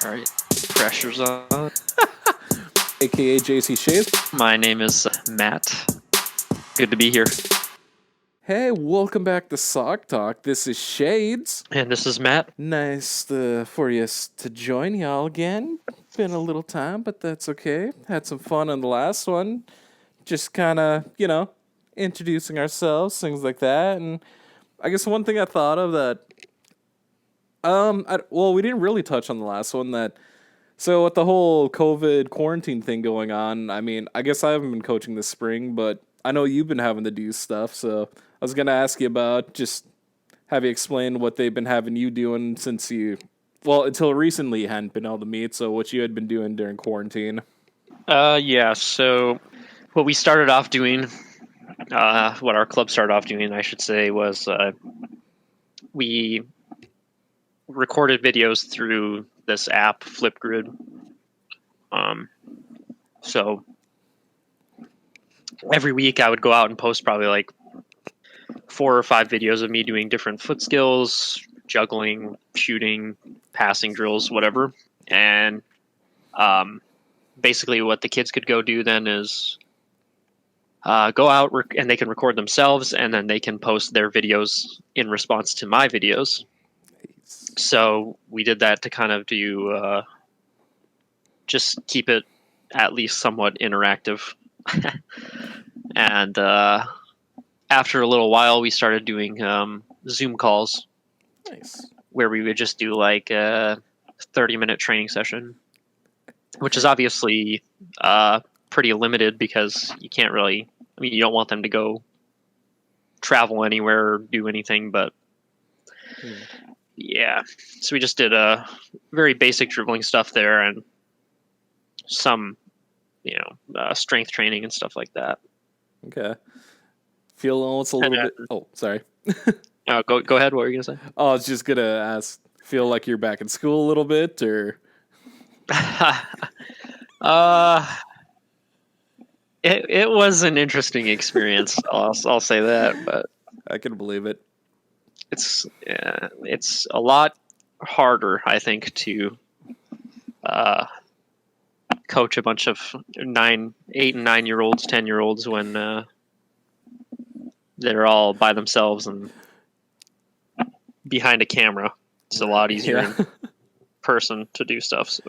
All right, pressure's on. AKA JC Shades. My name is Matt. Good to be here. Hey, welcome back to SoccTalk. This is Shades. And this is Matt. Nice for you to join y'all again. Been a little time, but that's okay. Had some fun on the last one. Just kind of, introducing ourselves, things like that. And I guess one thing I thought of that, we didn't really touch on the last one so with the whole COVID quarantine thing going on, I mean, I guess I haven't been coaching this spring, but I know you've been having to do stuff, so I was going to ask you about just have you explain what they've been having you doing since until recently you hadn't been able to meet, so what you had been doing during quarantine. So what we started off doing, what our club started off doing, I should say, was we recorded videos through this app, Flipgrid. So every week I would go out and post probably like 4 or 5 videos of me doing different foot skills, juggling, shooting, passing drills, whatever. And basically what the kids could go do then is go out and they can record themselves, and then they can post their videos in response to my videos. So we did that to kind of do just keep it at least somewhat interactive. And after a little while, we started doing Zoom calls. Nice. Where we would just do like a 30-minute training session, which is obviously pretty limited because you can't really, you don't want them to go travel anywhere or do anything, but yeah. So we just did very basic dribbling stuff there and some, strength training and stuff like that. Okay. Feel almost a little bit. Oh, sorry. Go ahead. What were you gonna say? Oh, I was just gonna ask. Feel like you're back in school a little bit, or? It was an interesting experience. I'll say that, but I can believe it. It's a lot harder, I think, to coach a bunch of 8 and 9-year-olds, 10-year-olds when they're all by themselves and behind a camera. It's a lot easier in person to do stuff. So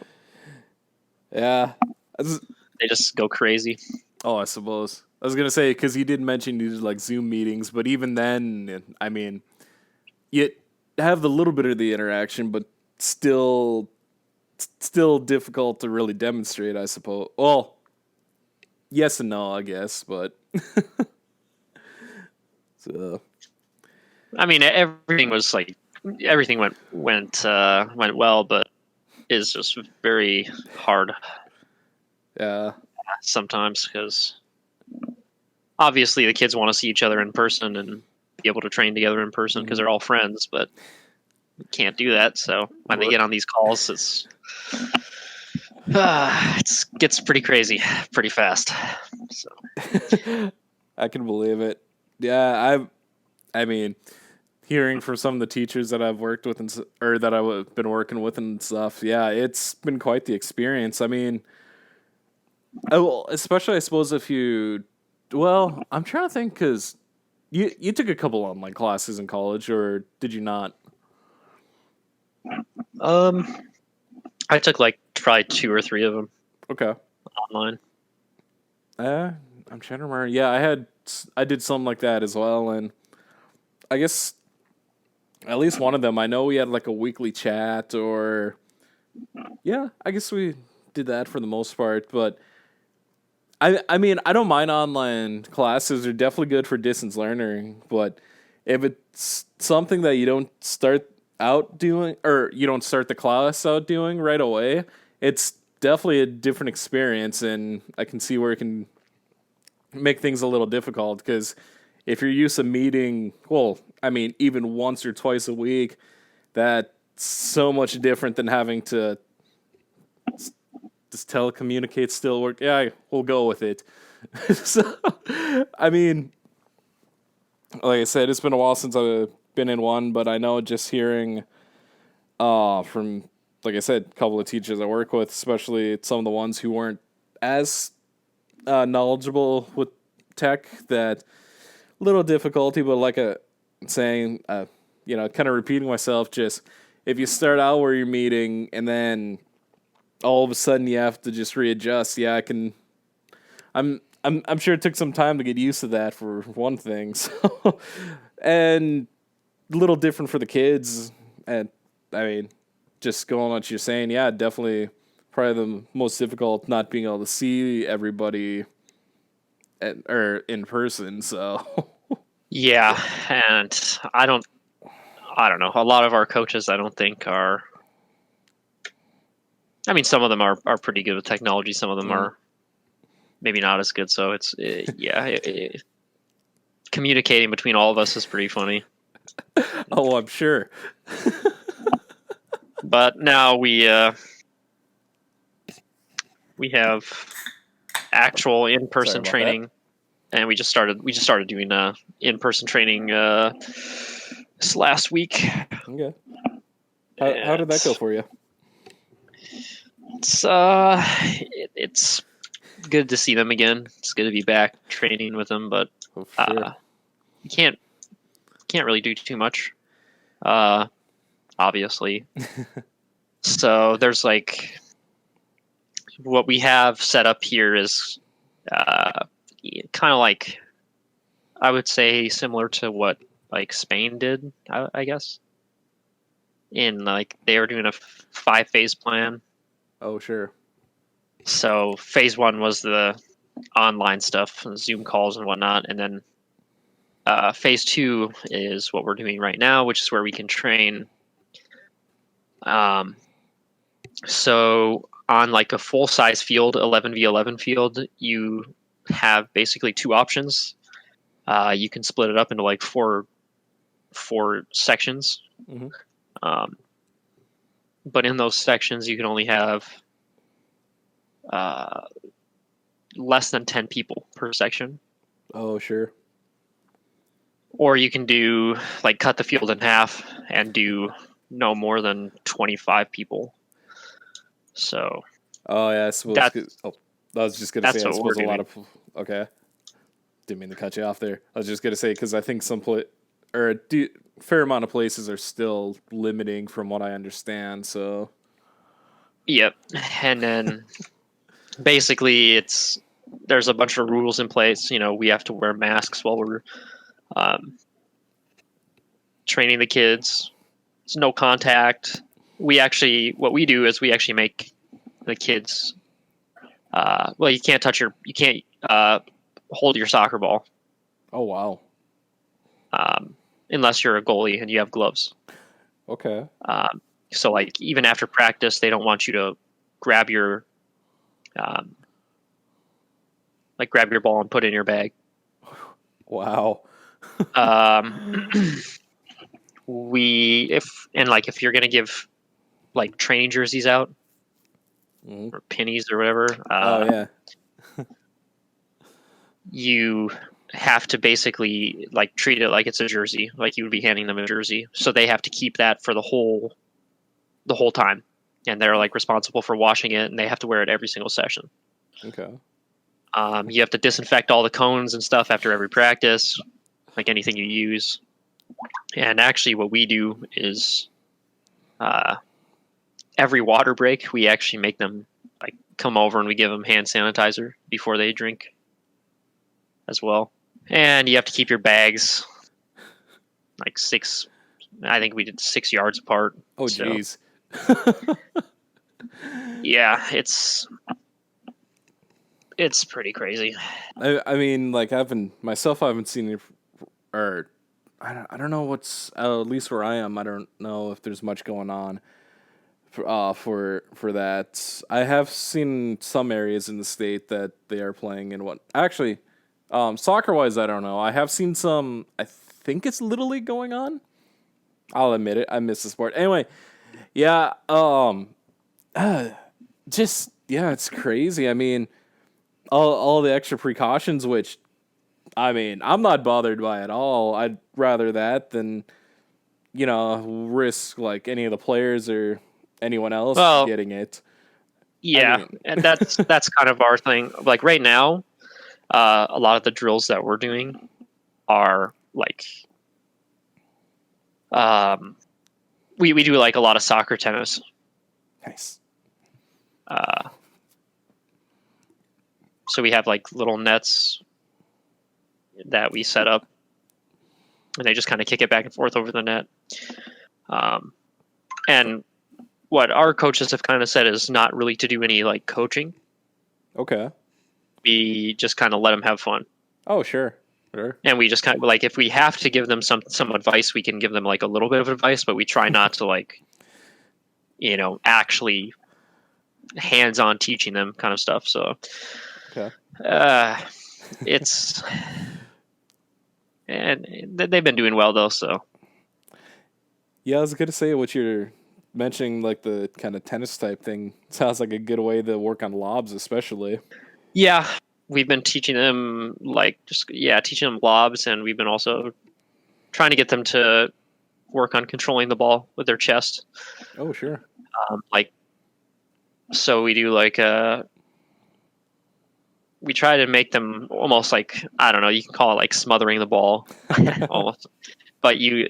yeah, they just go crazy. Oh, I suppose. I was gonna say because you did mention you did like Zoom meetings, but even then, I mean, you have the little bit of the interaction, but still difficult to really demonstrate, I suppose. Well, yes and no, I guess, but so. I mean, everything went well, but is just very hard. Yeah. Sometimes because obviously the kids want to see each other in person and be able to train together in person because they're all friends, but you can't do that. So when they get on these calls, it gets pretty crazy pretty fast. So I can believe it. Yeah, I mean, hearing from some of the teachers that I've worked with or that I've been working with and stuff, yeah, it's been quite the experience. I mean, especially I suppose if I'm trying to think because you took a couple online classes in college, or did you not? I took like probably 2 or 3 of them. Okay. Online. I'm trying to remember. Yeah, I did something like that as well, and I guess at least one of them, I know we had like a weekly chat, or yeah, I guess we did that for the most part. But I mean, I don't mind online classes; they're definitely good for distance learning. But if it's something that you don't start out doing, or you don't start the class out doing right away, it's definitely a different experience, and I can see where it can make things a little difficult because if you're used to meeting, even once or twice a week, that's so much different than having to just telecommunicate, still work. Yeah, we'll go with it. So, I mean, like I said, it's been a while since I've been in one, but I know just hearing from like I said, a couple of teachers I work with, especially some of the ones who weren't as knowledgeable with tech, that little difficulty, but like a saying, kind of repeating myself, just if you start out where you're meeting and then all of a sudden you have to just readjust. Yeah, I'm sure it took some time to get used to that for one thing. So, and a little different for the kids. And I mean, just going on what you're saying, yeah, definitely probably the most difficult not being able to see everybody or in person. So, Yeah, and I don't know. A lot of our coaches, I don't think are. I mean, some of them are pretty good with technology. Some of them are maybe not as good. So it's communicating between all of us is pretty funny. oh, I'm sure. But now we have actual in-person training, and we just started doing in-person training this last week. Okay. How did that go for you? It's good to see them again. It's good to be back training with them, but you can't really do too much, obviously. So there's like what we have set up here is kind of like, I would say, similar to what like Spain did, I guess. In like they were doing a 5-phase plan. Oh, sure. So phase 1 was the online stuff, Zoom calls and whatnot, and then phase 2 is what we're doing right now, which is where we can train. So on like a full size field, 11v11 field, you have basically 2 options. You can split it up into like four sections. Mm-hmm. But in those sections, you can only have less than 10 people per section. Oh, sure. Or you can do like cut the field in half and do no more than 25 people. So. Oh yeah, I suppose. I was just gonna say. I suppose a lot of. Okay. Didn't mean to cut you off there. I was just gonna say because I think fair amount of places are still limiting, from what I understand. So. Yep, and then basically there's a bunch of rules in place. You know, we have to wear masks while we're training the kids. It's no contact. What we do is we actually make the kids. Well, you can't hold your soccer ball. Oh wow. Unless you're a goalie and you have gloves. Okay. So like even after practice, they don't want you to grab your ball and put it in your bag. Wow. If you're gonna give like training jerseys out or pennies or whatever, yeah. you have to basically like treat it like it's a jersey, like you would be handing them a jersey. So they have to keep that for the whole time, and they're like responsible for washing it, and they have to wear it every single session. Okay. You have to disinfect all the cones and stuff after every practice, like anything you use. And actually what we do is every water break, we actually make them like come over and we give them hand sanitizer before they drink as well. And you have to keep your bags like I think we did 6 yards apart. Oh, jeez. So, yeah, it's pretty crazy. I mean, like I haven't seen it, or I don't know what's at least where I am. I don't know if there's much going on for that. I have seen some areas in the state that they are playing in what actually, soccer wise, I don't know. I have seen some. I think it's Little League going on. I'll admit it. I miss the sport. Anyway, yeah. It's crazy. I mean, all the extra precautions, which, I mean, I'm not bothered by at all. I'd rather that than, risk like any of the players or anyone else Well, getting it. I yeah, mean, and that's kind of our thing. Like right now, a lot of the drills that we're doing are like um, we do like a lot of soccer, tennis. nice. Uh, so we have like little nets that we set up, and they just kind of kick it back and forth over the net. Um, and what our coaches have kind of said is not really to do any like coaching. Okay. We just kind of let them have fun. Oh, sure. Sure. And we just kind of like if we have to give them some advice, we can give them like a little bit of advice, but we try not to like actually hands-on teaching them kind of stuff. So Okay. uh, it's and they've been doing well though. So Yeah, I was gonna say what you're mentioning, like the kind of tennis type thing. Sounds like a good way to work on lobs, especially. yeah, we've been teaching them like just teaching them lobs, and we've been also trying to get them to work on controlling the ball with their chest. Oh, sure. Like so we do like we try to make them almost like I don't know, you can call it like smothering the ball almost. But you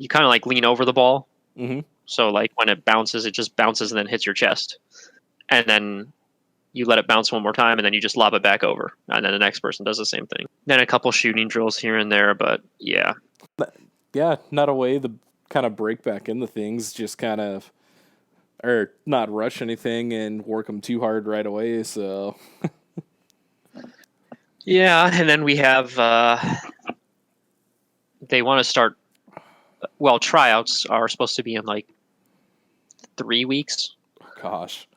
kind of like lean over the ball. Mm-hmm. So like when it bounces, it just bounces and then hits your chest. And then you let it bounce one more time and then you just lob it back over. And then the next person does the same thing. Then a couple shooting drills here and there, but yeah. Yeah, not a way to kind of break back into things, just kind of, or not rush anything and work them too hard right away. So, Yeah, and then we have they want to start tryouts are supposed to be in like 3 weeks. gosh.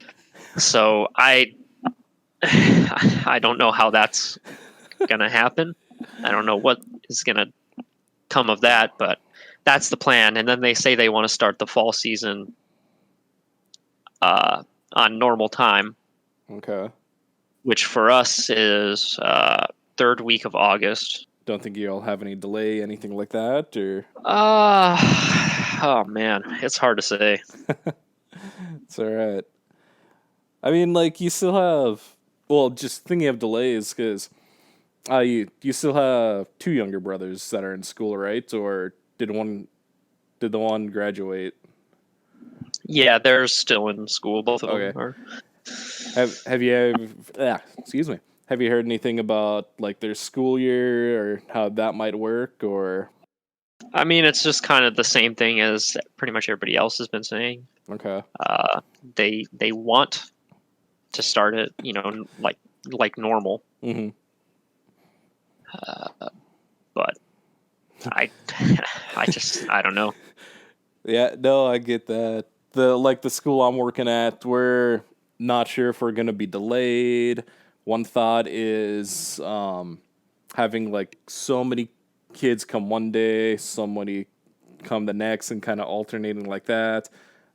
So I don't know how that's gonna happen. I don't know what is gonna come of that, but that's the plan. And then they say they want to start the fall season on normal time, Okay. which for us is third week of August. Don't think you'll have any delay, anything like that, or Uh, oh man, it's hard to say. it's all right. I mean, like you still have, well, just thinking of delays because you still have two younger brothers that are in school, right? Or did the one graduate? Yeah, they're still in school. Both of them Okay. are. Have you excuse me? Have you heard anything about like their school year or how that might work or I mean, it's just kind of the same thing as pretty much everybody else has been saying. okay. Uh, they want to start it, like normal. Mm-hmm. But I, I don't know. Yeah, no, I get that. The school I'm working at, we're not sure if we're gonna be delayed. One thought is having like so many kids come one day, so many come the next, and kind of alternating like that.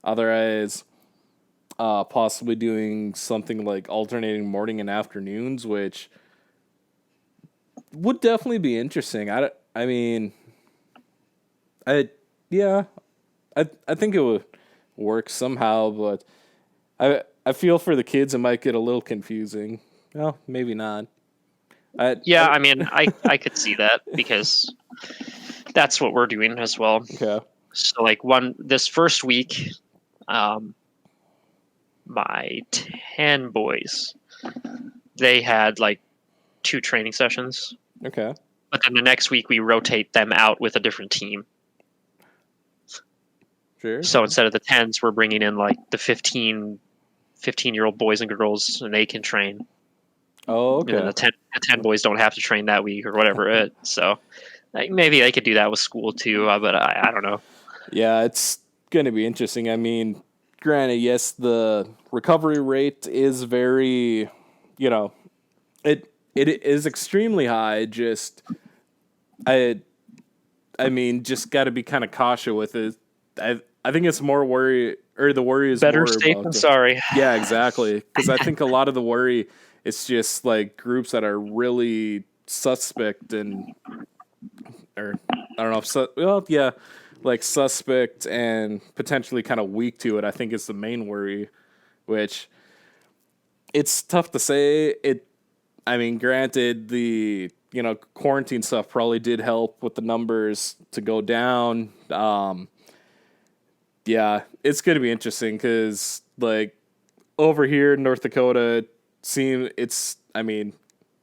Otherwise, possibly doing something like alternating morning and afternoons, which would definitely be interesting. I mean, I yeah, I think it would work somehow, but I feel for the kids it might get a little confusing. Well, maybe not. Yeah, I I mean, I could see that because that's what we're doing as well. okay. So like this first week, um, my 10 boys, they had like 2 training sessions, Okay. but then the next week we rotate them out with a different team. Sure. So instead of the 10s, we're bringing in like the 15-year-old boys and girls, and they can train. Oh, And then okay. the ten boys don't have to train that week or whatever it. So like, maybe they could do that with school too, but I don't know. Yeah, it's going to be interesting. I mean, granted, yes, the recovery rate is very, you know, it is extremely high. Just I I mean, just got to be kind of cautious with it. I think it's more worry, or the worry is Better more safe about than the. sorry. Yeah, exactly. Because I think a lot of the worry is just like groups that are really suspect and, or I don't know if well, yeah, like suspect and potentially kind of weak to it, I think is the main worry, which it's tough to say. I mean, granted, the quarantine stuff probably did help with the numbers to go down. Yeah, it's going to be interesting because like over here in North Dakota, I mean,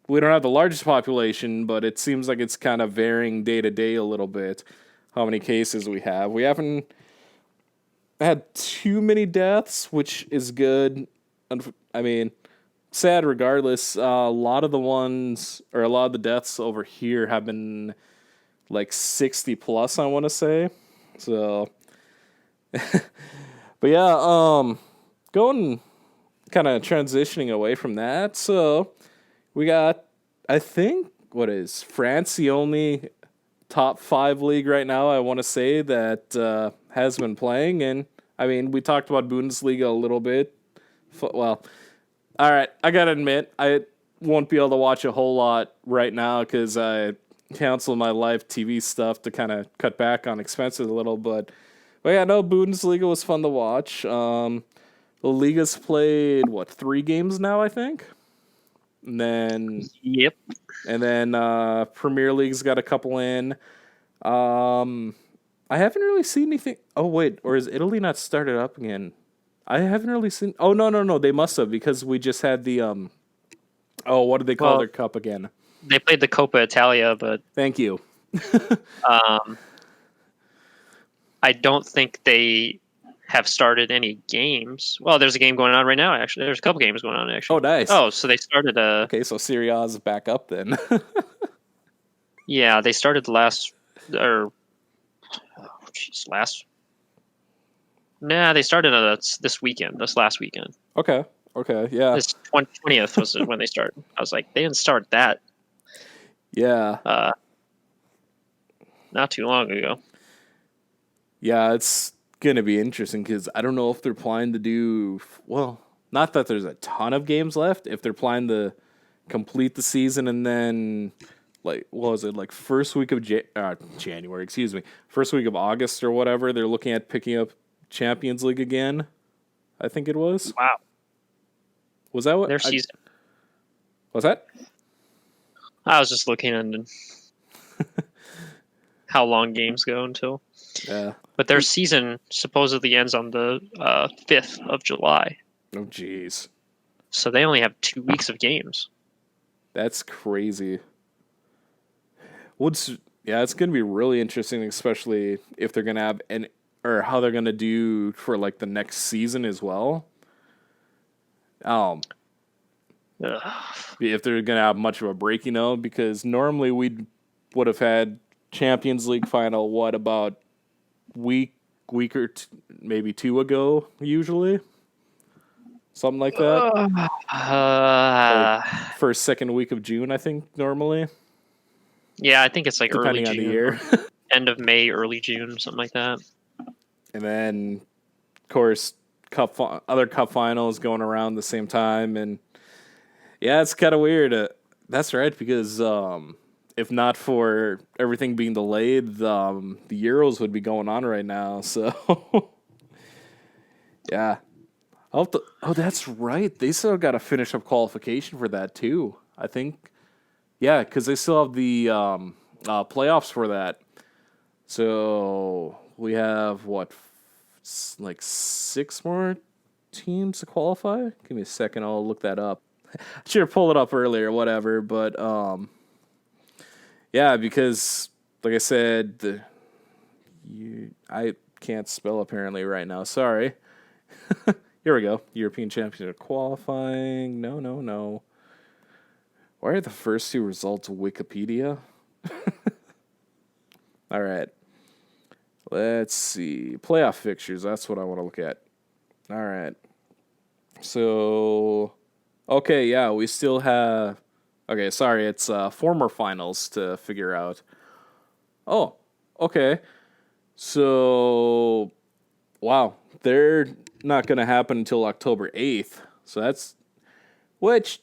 we don't have the largest population, but it seems like it's kind of varying day to day a little bit how many cases we have. We haven't had too many deaths, which is good. I mean, sad regardless. A lot of the deaths over here have been like 60 plus, I want to say. So, but yeah, going kind of transitioning away from that. So, we got, I think, what is France the only top 5 league right now, I want to say, that has been playing. And, I mean, we talked about Bundesliga a little bit. Well, all right, I got to admit, I won't be able to watch a whole lot right now because I canceled my live TV stuff to kind of cut back on expenses a little. But yeah, no, Bundesliga was fun to watch. The Liga's played, 3 games now, I think? And then Yep. And then Premier League's got a couple in. I haven't really seen anything. Oh wait, or is Italy not started up again? I haven't really seen. Oh no, they must have because we just had the Oh, what do they call their cup again? They played the Coppa Italia, but thank you. I don't think they have started any games. Well, there's a game going on right now. Actually, there's a couple games going on. Actually. Oh, nice. Oh, so they started Okay, so Serie A's back up then. Yeah, they started last. Nah, they started this weekend. This last weekend. Okay, yeah. This 20th was when they started. I was like, they didn't start that. Yeah. Not too long ago. Yeah, it's gonna be interesting because I don't know if they're planning to do not that there's a ton of games left. If they're planning to complete the season and then first week of January, first week of August or whatever, they're looking at picking up Champions League again. I think it was. Wow. Was that what their season? Was that? I was just looking at how long games go until. Yeah. But their season supposedly ends on the 5th of July. Oh, jeez. So they only have 2 weeks of games. That's crazy. It's going to be really interesting, especially if they're going to have or how they're going to do for like the next season as well. If they're going to have much of a break, because normally we would have had Champions League final, about week or maybe 2 ago, usually. Something like that. First, second week of June, I think, normally. Yeah, I think it's like depending early June. On the year. End of May, early June, something like that. And then, of course, other cup finals going around the same time. And yeah, it's kind of weird. That's right, because if not for everything being delayed, the Euros would be going on right now. So, yeah. That's right. They still got to finish up qualification for that, too. I think. Yeah, because they still have the playoffs for that. So we have, 6 more teams to qualify? Give me a second. I'll look that up. I should have pulled it up earlier, whatever. But, yeah, because, like I said, I can't spell apparently right now. Sorry. Here we go. European Championship qualifying. No. Why are the first 2 results Wikipedia? All right. Let's see. Playoff fixtures. That's what I want to look at. All right. So, okay, yeah, we still have... Okay, sorry, it's 4 more finals to figure out. Oh, okay. So, wow. They're not going to happen until October 8th. So that's... Which...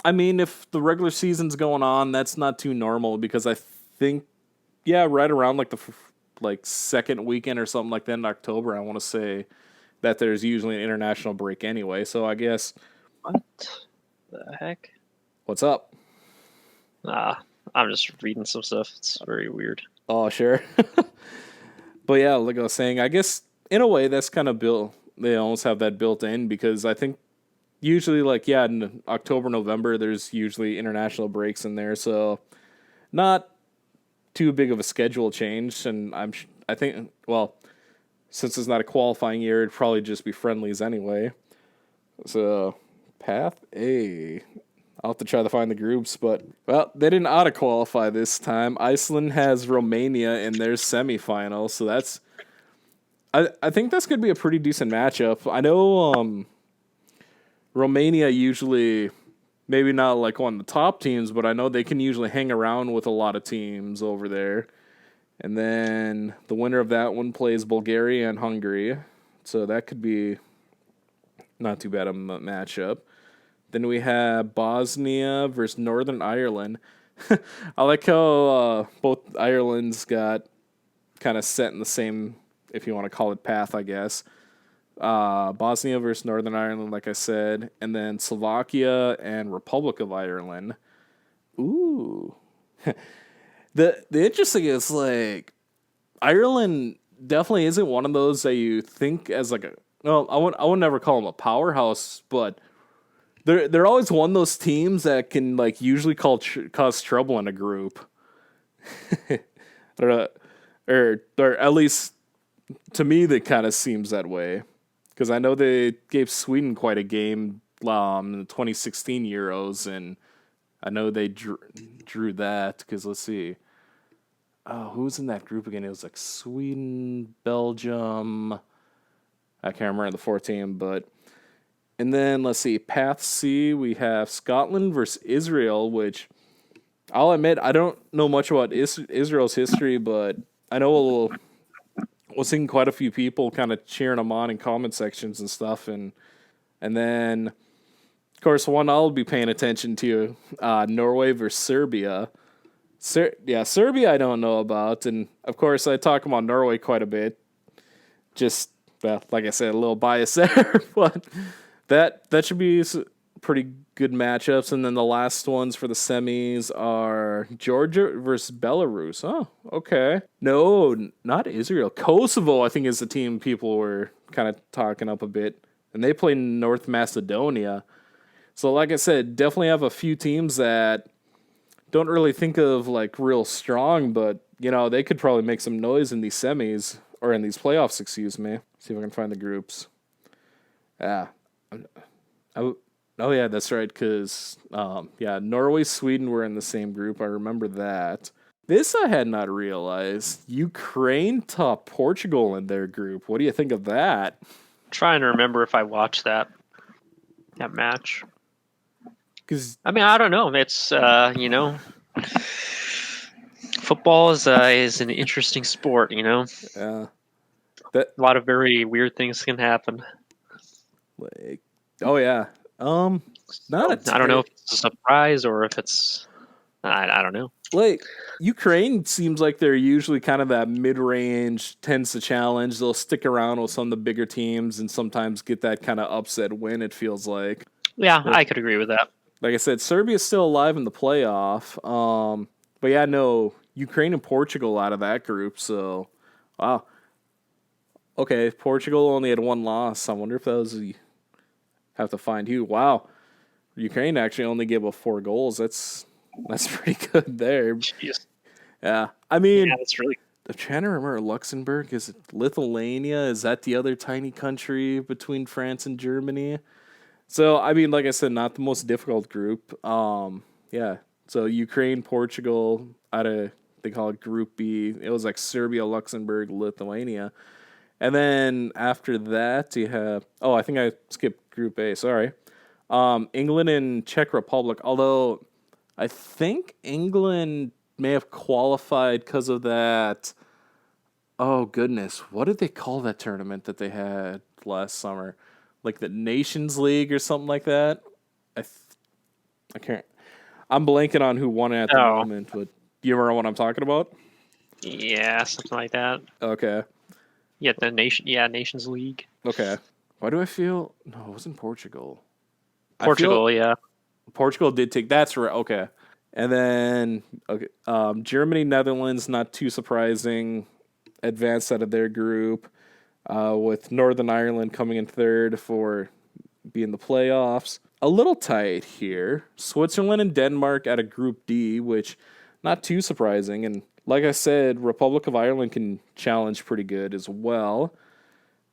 I mean, if the regular season's going on, that's not too normal because I think, right around like the like second weekend or something like that in October. I want to say that there's usually an international break anyway. So I guess What the heck? what's up? I'm just reading some stuff. It's very weird. Oh, sure. But yeah, like I was saying, I guess in a way that's kind of built. They almost have that built in because I think usually like in October, November, there's usually international breaks in there, so not too big of a schedule change. And I think well, since it's not a qualifying year, it'd probably just be friendlies anyway. So path A. I'll have to try to find the groups, but well, they didn't auto qualify this time. Iceland has Romania in their semifinal, so that's I think that's gonna be a pretty decent matchup. I know Romania usually maybe not like one of the top teams, but I know they can usually hang around with a lot of teams over there. And then the winner of that one plays Bulgaria and Hungary, so that could be not too bad of a matchup. Then we have Bosnia versus Northern Ireland. I like how both Irelands got kind of set in the same, if you want to call it, path, I guess. Bosnia versus Northern Ireland, like I said, and then Slovakia and Republic of Ireland. Ooh, the interesting is like Ireland definitely isn't one of those that you think as like a well, I would never call them a powerhouse, but they're always one of those teams that can like usually cause trouble in a group, or, or at least to me that kind of seems that way. Because I know they gave Sweden quite a game in the 2016 Euros, and I know they drew that. Because let's see, who was in that group again? It was like Sweden, Belgium. I can't remember the fourth team, but and then let's see, Path C, we have Scotland versus Israel, which I'll admit I don't know much about Israel's history, but I know we'll seeing quite a few people kind of cheering them on in comment sections and stuff, and then of course one I'll be paying attention to, Norway versus Serbia. Serbia I don't know about, and of course I talk about Norway quite a bit. Just like I said, a little bias there, but that should be pretty good matchups. And then the last ones for the semis are Georgia versus Belarus. Oh, okay. No, not Israel. Kosovo, I think, is the team people were kind of talking up a bit. And they play North Macedonia. So, like I said, definitely have a few teams that don't really think of like real strong, but, you know, they could probably make some noise in these semis, or in these playoffs, excuse me. See if I can find the groups. Yeah. Oh yeah, that's right. Because Norway, Sweden were in the same group. I remember that. This I had not realized. Ukraine topped Portugal in their group. What do you think of that? I'm trying to remember if I watched that match. Because I mean, I don't know. It's football is an interesting sport. that A lot of very weird things can happen. like oh yeah. Not I don't know if it's a surprise or if it's I don't know. Like Ukraine seems like they're usually kind of that mid-range, tends to challenge. They'll stick around with some of the bigger teams and sometimes get that kind of upset win. It feels like. Yeah, I could agree with that. Like I said, Serbia's still alive in the playoff. But yeah, no, Ukraine and Portugal out of that group. So, wow. Okay, Portugal only had one loss. I wonder if that was have to find who. Wow, Ukraine actually only gave up 4 goals. That's pretty good there. Jeez. Yeah, I mean, that's really. I'm trying to remember Luxembourg. Is it Lithuania? Is that the other tiny country between France and Germany? So I mean, like I said, not the most difficult group. Yeah. So Ukraine, Portugal, out of they call it Group B. It was like Serbia, Luxembourg, Lithuania, and then after that you have. Oh, I think I skipped Group A. Sorry. England and Czech Republic. Although I think England may have qualified because of that. Oh goodness, what did they call that tournament that they had last summer? Like the Nations League or something like that. I can't. I'm blanking on who won it at the moment, but do you remember what I'm talking about? Yeah, something like that. Okay. Yeah, Nations League. Okay. Why do I feel? No, it wasn't Portugal. I feel Portugal, yeah. Portugal did take. That's right. Okay. And then okay, Germany, Netherlands, not too surprising. Advanced out of their group, with Northern Ireland coming in third for being the playoffs. A little tight here. Switzerland and Denmark at a Group D, which not too surprising. And like I said, Republic of Ireland can challenge pretty good as well.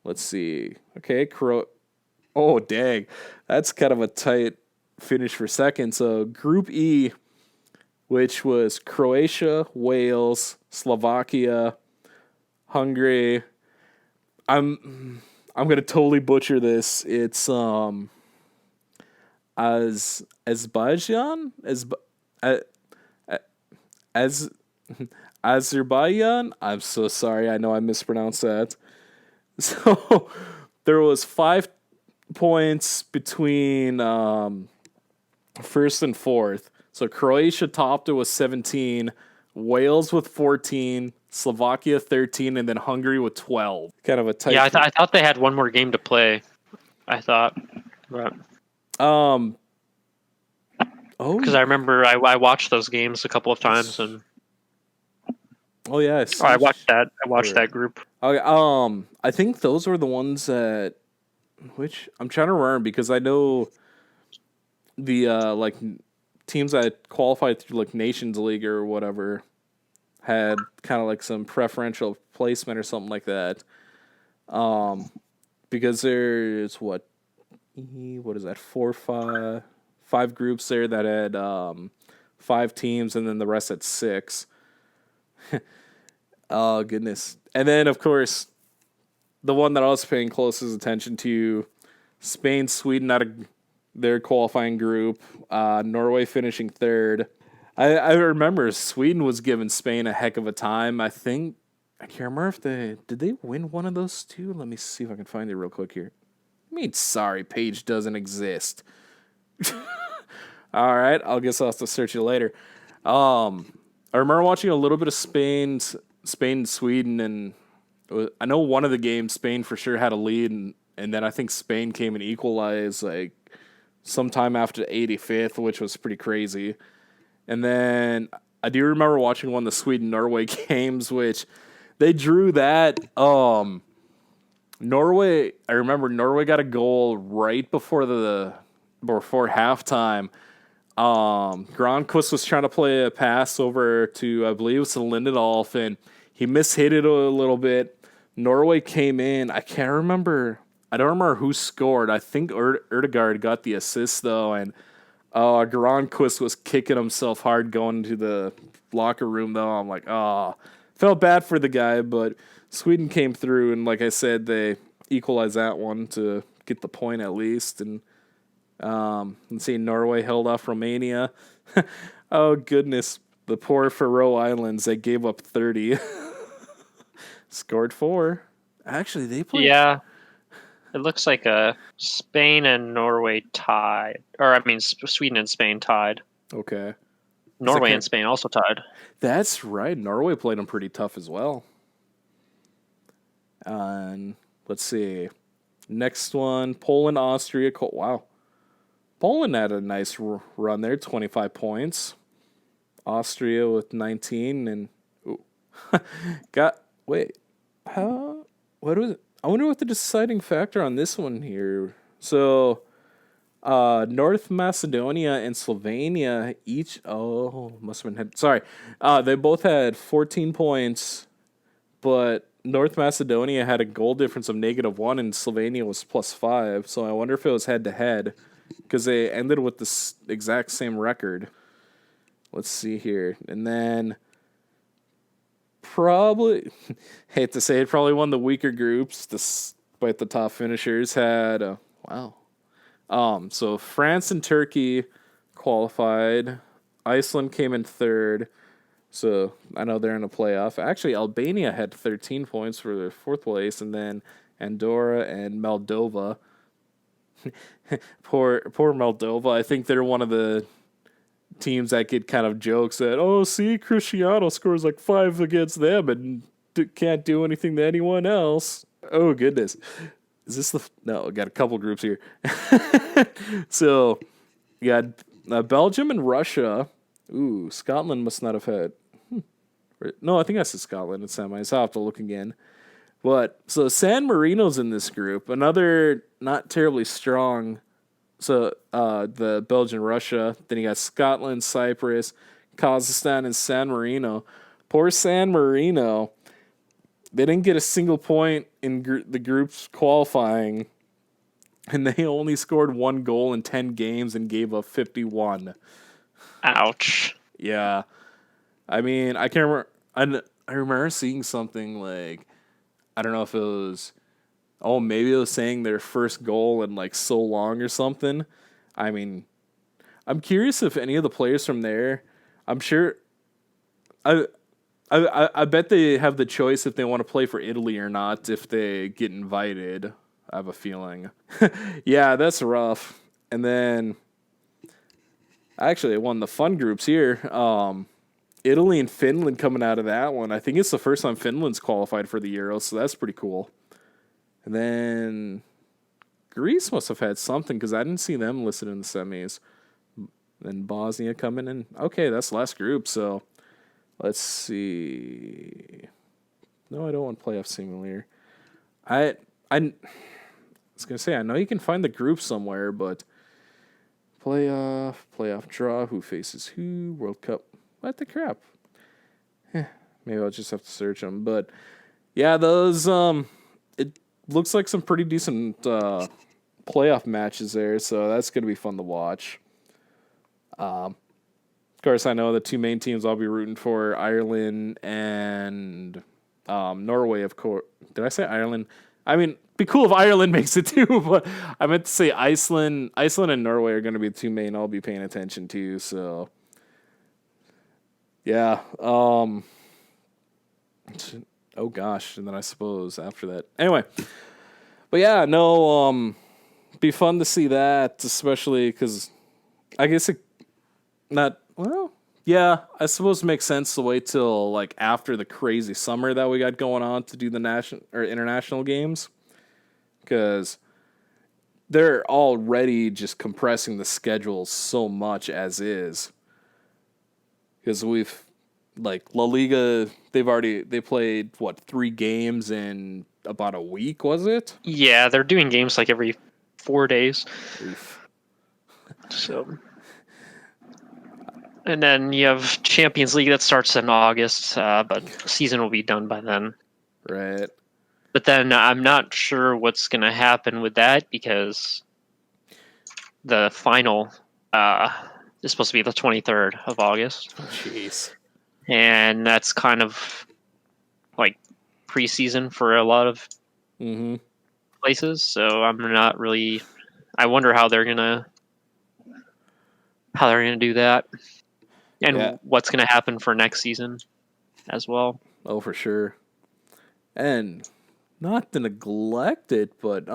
Let's see. Okay, oh dang, that's kind of a tight finish for second. So Group E, which was Croatia, Wales, Slovakia, Hungary. I'm gonna totally butcher this. It's as Azerbaijan uh, as Azerbaijan. I'm so sorry. I know I mispronounced that. So there was 5 points between first and fourth. So Croatia topped it with 17, Wales with 14, Slovakia 13, and then Hungary with 12. Kind of a tight. Yeah, I thought they had one more game to play. I thought, but Oh, because I remember I watched those games a couple of times, and oh yeah, I watched that. I watched that group. Okay, I think those were the ones that, which I'm trying to remember because I know the like teams that qualified through like Nations League or whatever had kind of like some preferential placement or something like that. Because there's what is that, five groups there that had 5 teams and then the rest at 6. Oh goodness. And then of course the one that I was paying closest attention to, Spain, Sweden out of their qualifying group, Norway finishing third. I remember Sweden was giving Spain a heck of a time. I can't remember if did they win one of those two? Let me see if I can find it real quick here. I mean, sorry, page doesn't exist. All right, I'll guess I'll have to search it later. I remember watching a little bit of Spain and Sweden, and I know one of the games Spain for sure had a lead, and then I think Spain came and equalized like sometime after the 85th, which was pretty crazy. And then I do remember watching one of the Sweden-Norway games, which they drew that. Norway, I remember Norway got a goal right before halftime. Granqvist was trying to play a pass over to, I believe it was to Lindelof, and he mishit it a little bit. Norway came in. I don't remember who scored. I think Erdegaard got the assist, though, and Granqvist was kicking himself hard going into the locker room, though. I'm like, felt bad for the guy, but Sweden came through, and like I said, they equalized that one to get the point at least. And let's see, Norway held off Romania. Oh, goodness. The poor Faroe Islands, they gave up 30. Scored 4. Actually, they played. Yeah, it looks like Spain and Norway tied, or I mean Sweden and Spain tied. Okay. Norway and Spain also tied. That's right. Norway played them pretty tough as well. And let's see. Next one, Poland, Austria. Wow. Poland had a nice run there, 25 points. Austria with 19 and what was it? I wonder what the deciding factor on this one here. So North Macedonia and Slovenia each must have been sorry. They both had 14 points, but North Macedonia had a goal difference of -1 and Slovenia was +5. So I wonder if it was head to head because they ended with the exact same record. Let's see here. And then probably, hate to say it, probably one of the weaker groups, despite the top finishers, had, so France and Turkey qualified. Iceland came in third. So I know they're in a playoff. Actually, Albania had 13 points for their fourth place, and then Andorra and Moldova. Poor Moldova. I think they're one of the teams that get kind of jokes that, oh, see, Cristiano scores like 5 against them and can't do anything to anyone else. Oh, goodness. Is this no, I got a couple groups here. So, you got Belgium and Russia. Ooh, Scotland must not have had. No, I think I said Scotland in semis. I'll have to look again. But, so San Marino's in this group. Another not terribly strong. So, the Belgian, Russia. Then you got Scotland, Cyprus, Kazakhstan, and San Marino. Poor San Marino. They didn't get a single point in the group's qualifying. And they only scored 1 goal in 10 games and gave up 51. Ouch. Yeah. I mean, I can't remember. I remember seeing something like, I don't know if it was, maybe it was saying their first goal in like so long or something. I mean, I'm curious if any of the players from there, I'm sure, I bet they have the choice if they want to play for Italy or not if they get invited. I have a feeling. Yeah, that's rough. And then, actually, one of the fun groups here. Italy and Finland coming out of that one. I think it's the first time Finland's qualified for the Euros, so that's pretty cool. And then Greece must have had something because I didn't see them listed in the semis. Then Bosnia coming in. Okay, that's the last group, so let's see. No, I don't want playoff simulator. I was going to say, I know you can find the group somewhere, but playoff draw, who faces who, World Cup. What the crap? Maybe I'll just have to search them. But yeah, those it looks like some pretty decent playoff matches there, so that's gonna be fun to watch. Of course, I know the 2 main teams I'll be rooting for: Ireland and Norway. Of course, did I say Ireland? I mean, it'd be cool if Ireland makes it too, but I meant to say Iceland. Iceland and Norway are going to be the 2 main I'll be paying attention to. So. Yeah. Oh gosh. And then I suppose after that. Anyway. But yeah, no, be fun to see that, especially because I guess yeah, I suppose it makes sense to wait till like after the crazy summer that we got going on to do the national or international games. Because they're already just compressing the schedule so much as is. Because we've, like, La Liga, they played, 3 games in about a week, was it? Yeah, they're doing games like every 4 days. Oof. So, and then you have Champions League that starts in August, but the season will be done by then. Right. But then I'm not sure what's going to happen with that because the final is supposed to be the 23rd of August. Jeez. And that's kind of like preseason for a lot of places. So I'm not really. I wonder how they're gonna do that, and what's gonna happen for next season as well. Oh, for sure. And not to neglect it, but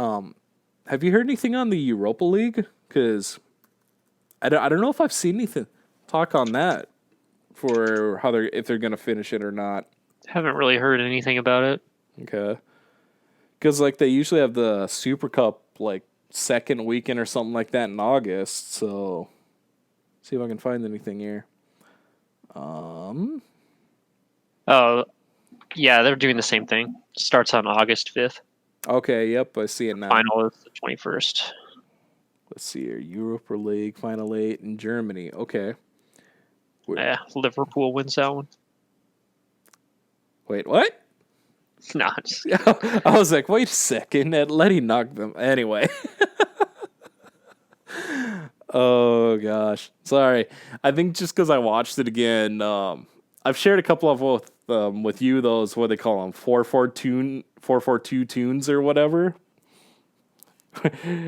have you heard anything on the Europa League? Because I don't know if I've seen anything talk on that for how if they're gonna finish it or not. Haven't really heard anything about it. Okay. Because like they usually have the Super Cup like second weekend or something like that in August. So see if I can find anything here. Oh, yeah, they're doing the same thing. Starts on August 5th. Okay, yep, I see it now. Final is the 21st. Let's see here. Europa League Final 8 in Germany. Okay. Yeah, Liverpool wins that one. Wait, what? Nah, I was like, wait a second. Letty knocked them. Anyway. Oh, gosh. Sorry. I think just because I watched it again, I've shared a couple of with you, those, what they call them, 442 tunes or whatever.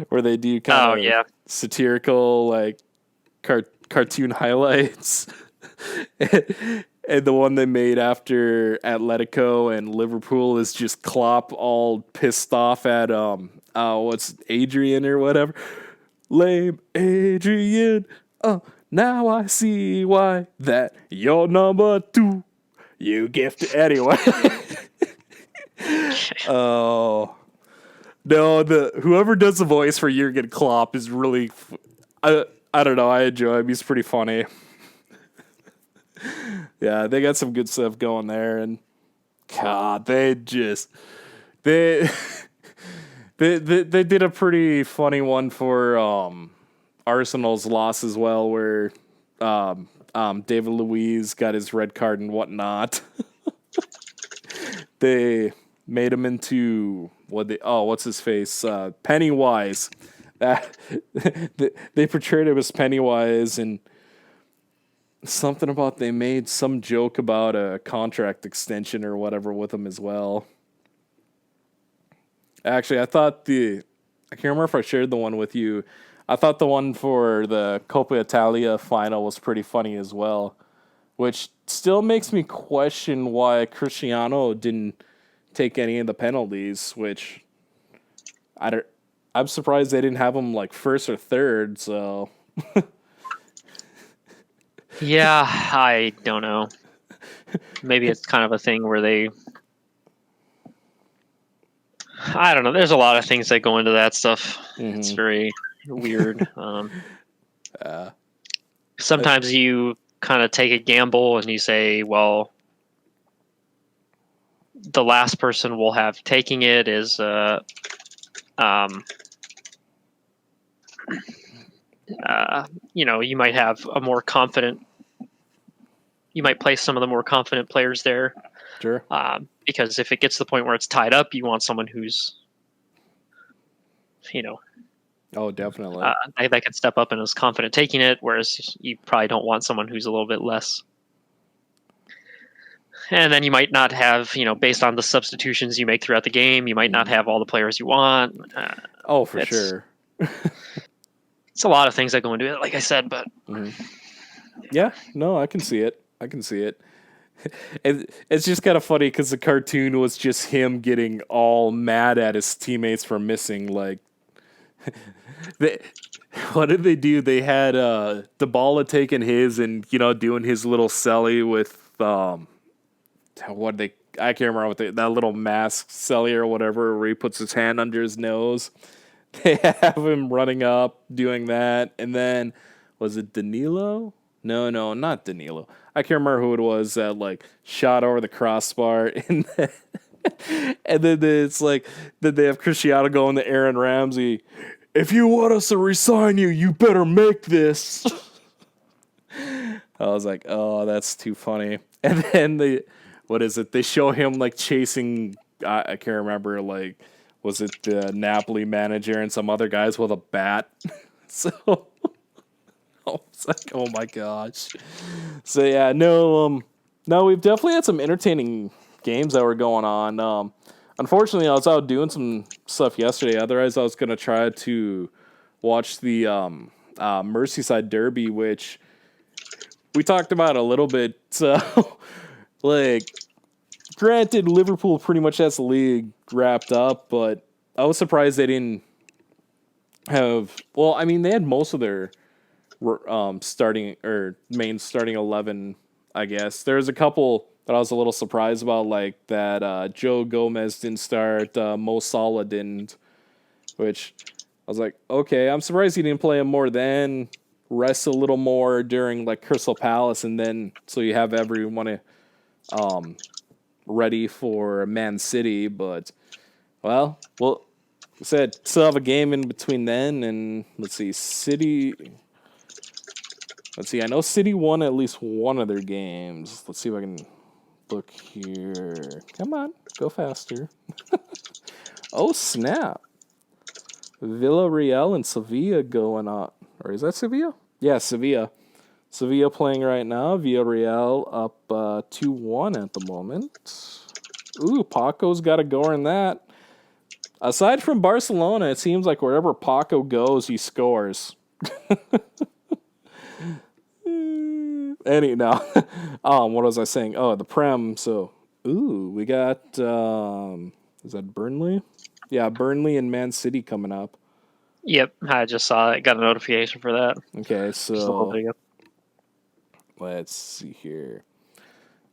Where they do kind of satirical, like, cartoon highlights. And the one they made after Atletico and Liverpool is just Klopp all pissed off at what's Adrian or whatever. Lame Adrian. Now I see why that you're number 2. You gift anyway. Oh no, the whoever does the voice for Jurgen Klopp is really. I don't know. I enjoy him. He's pretty funny. Yeah, they got some good stuff going there, and God, they just they they did a pretty funny one for Arsenal's loss as well, where David Luiz got his red card and whatnot. They made him into what's his face? Pennywise. They portrayed him as Pennywise, and something about they made some joke about a contract extension or whatever with him as well. Actually, I can't remember if I shared the one with you. I thought the one for the Coppa Italia final was pretty funny as well, which still makes me question why Cristiano didn't take any of the penalties, which I'm surprised they didn't have him like first or third, so Yeah, I don't know. Maybe it's kind of a thing where I don't know. There's a lot of things that go into that stuff. Mm-hmm. It's very weird. Sometimes you kind of take a gamble and you say, well, the last person we'll have taking it is you might have a more confident. You might place some of the more confident players there. Sure. Because if it gets to the point where it's tied up, you want someone who's, Oh, definitely. They can step up and is confident taking it, whereas you probably don't want someone who's a little bit less. And then you might not have, based on the substitutions you make throughout the game, you might not have all the players you want. For sure. It's a lot of things that go into it, like I said, but... Yeah, no, I can see it. It's just kind of funny because the cartoon was just him getting all mad at his teammates for missing. Like, what did they do? They had Dybala taking his and doing his little celly with I can't remember what that little mask celly or whatever where he puts his hand under his nose. They have him running up doing that, and then was it Danilo? No, not Danilo. I can't remember who it was that shot over the crossbar, and then it's like then they have Cristiano going to Aaron Ramsey. If you want us to resign you, you better make this. I was like, oh, that's too funny. And then they show him chasing. I can't remember was it the Napoli manager and some other guys with a bat? So. I was like, oh my gosh. So yeah, no, we've definitely had some entertaining games that were going on. Unfortunately, I was out doing some stuff yesterday. Otherwise, I was going to try to watch the Merseyside Derby, which we talked about a little bit. So, granted, Liverpool pretty much has the league wrapped up, but I was surprised they didn't have... Well, I mean, they had most of their... starting 11, I guess. There's a couple that I was a little surprised about, like that Joe Gomez didn't start, Mo Salah didn't, which I was like, okay, I'm surprised he didn't play him more then, rest a little more during Crystal Palace, and then so you have everyone ready for Man City, but well, I said still have a game in between then, and let's see, I know City won at least one of their games. Let's see if I can look here. Come on, go faster. Oh, snap. Villarreal and Sevilla going on. Or is that Sevilla? Yeah, Sevilla. Sevilla playing right now. Villarreal up 2-1 at the moment. Ooh, Paco's got a goal in that. Aside from Barcelona, it seems like wherever Paco goes, he scores. What was I saying? Oh, the Prem. So, we got is that Burnley? Yeah, Burnley and Man City coming up. Yep, I just saw it. Got a notification for that. Okay, so Let's see here.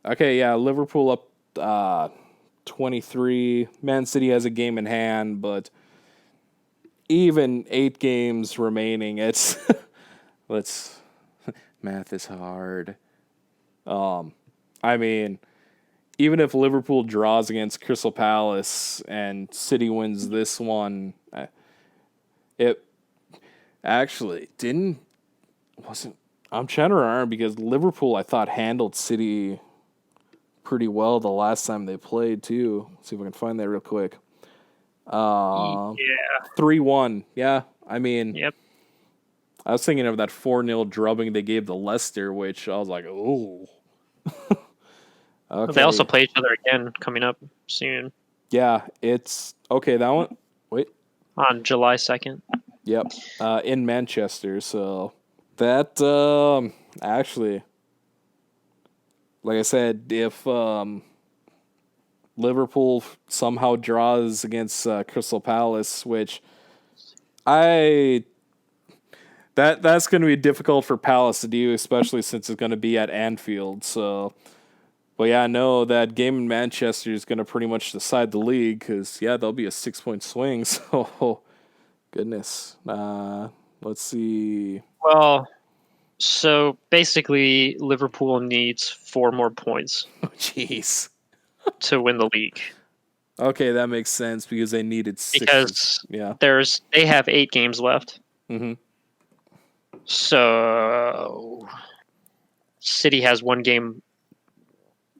Okay, yeah, Liverpool up 23. Man City has a game in hand, but even 8 games remaining, it's let's math is hard. I mean, even if Liverpool draws against Crystal Palace and City wins this one, it actually wasn't. I'm trying to remember because Liverpool I thought handled City pretty well the last time they played too. Let's see if I can find that real quick. Yeah. 3-1. Yeah, I mean, Yep. I was thinking of that 4-0 drubbing they gave to Leicester, which I was like, oh. Okay. They also play each other again coming up soon Yeah, it's okay. That one. Wait. on July 2nd. Yep. In Manchester. So that actually, like I said, if Liverpool somehow draws against Crystal Palace, which that's going to be difficult for Palace to do, especially since it's going to be at Anfield. So, but yeah, no, that game in Manchester is going to pretty much decide the league because yeah, there'll be a 6-point swing. So, goodness. Let's see. Well, so basically, Liverpool needs 4 more points Oh, jeez. to win the league. Okay, that makes sense because they needed 6. Because Yeah. they have 8 games left. Mm-hmm. So City has 1 game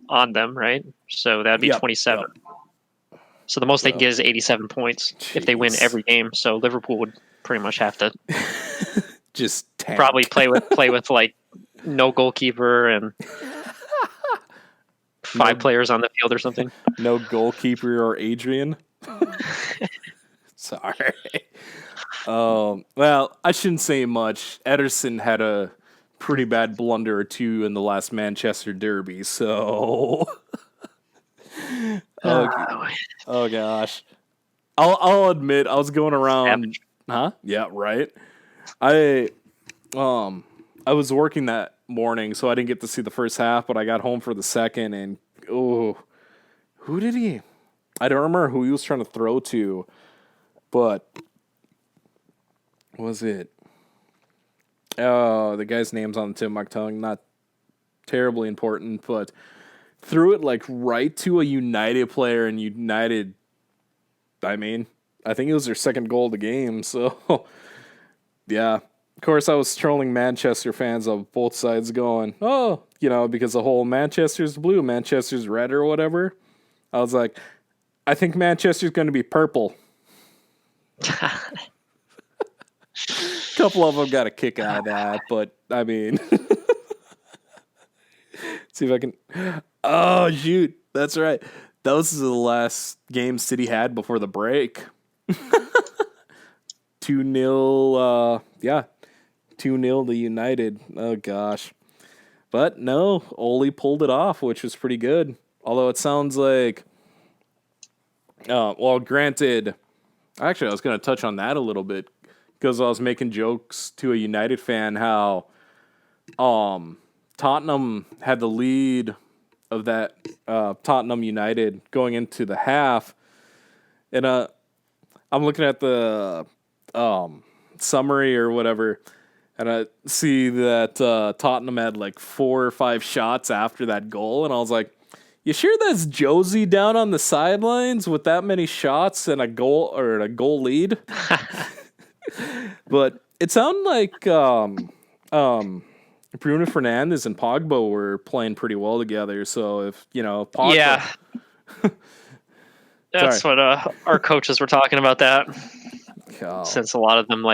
on them, right? So that'd be 27. Yep. So the most they can get is 87 points if they win every game. So Liverpool would pretty much have to just tank. Probably play with like no goalkeeper and 5 players on the field or something. No goalkeeper or Adrian. Sorry. Well, I shouldn't say much. Ederson had a pretty bad blunder or two in the last Manchester derby, so oh gosh. I'll admit I was going around Huh? Yeah, right. I was working that morning, so I didn't get to see the first half, but I got home for the second and who did he? I don't remember who he was trying to throw to, but was it? Oh, the guy's name's on the tip of my tongue. Not terribly important, but threw it like right to a United player, and United. I mean, I think it was their second goal of the game. So, yeah. Of course, I was trolling Manchester fans on both sides, going, "Oh, because the whole Manchester's blue, Manchester's red, or whatever." I was like, "I think Manchester's going to be purple." Couple of them got a kick out of that, but I mean, see if I can. Oh shoot, that's right. Those are the last game City had before the break. 2-0. Yeah, 2-0 to United. Oh gosh, but no, Ole pulled it off, which was pretty good. Although it sounds like, well, granted, actually, I was going to touch on that a little bit. Because I was making jokes to a United fan how Tottenham had the lead of that Tottenham United going into the half. And I'm looking at the summary or whatever, and I see that Tottenham had like 4 or 5 shots after that goal. And I was like, you sure that's Josie down on the sidelines with that many shots and a goal lead? But it sounded like Bruno Fernandes and Pogba were playing pretty well together. So if Pogba, yeah, that's what our coaches were talking about that. Oh. Since a lot of them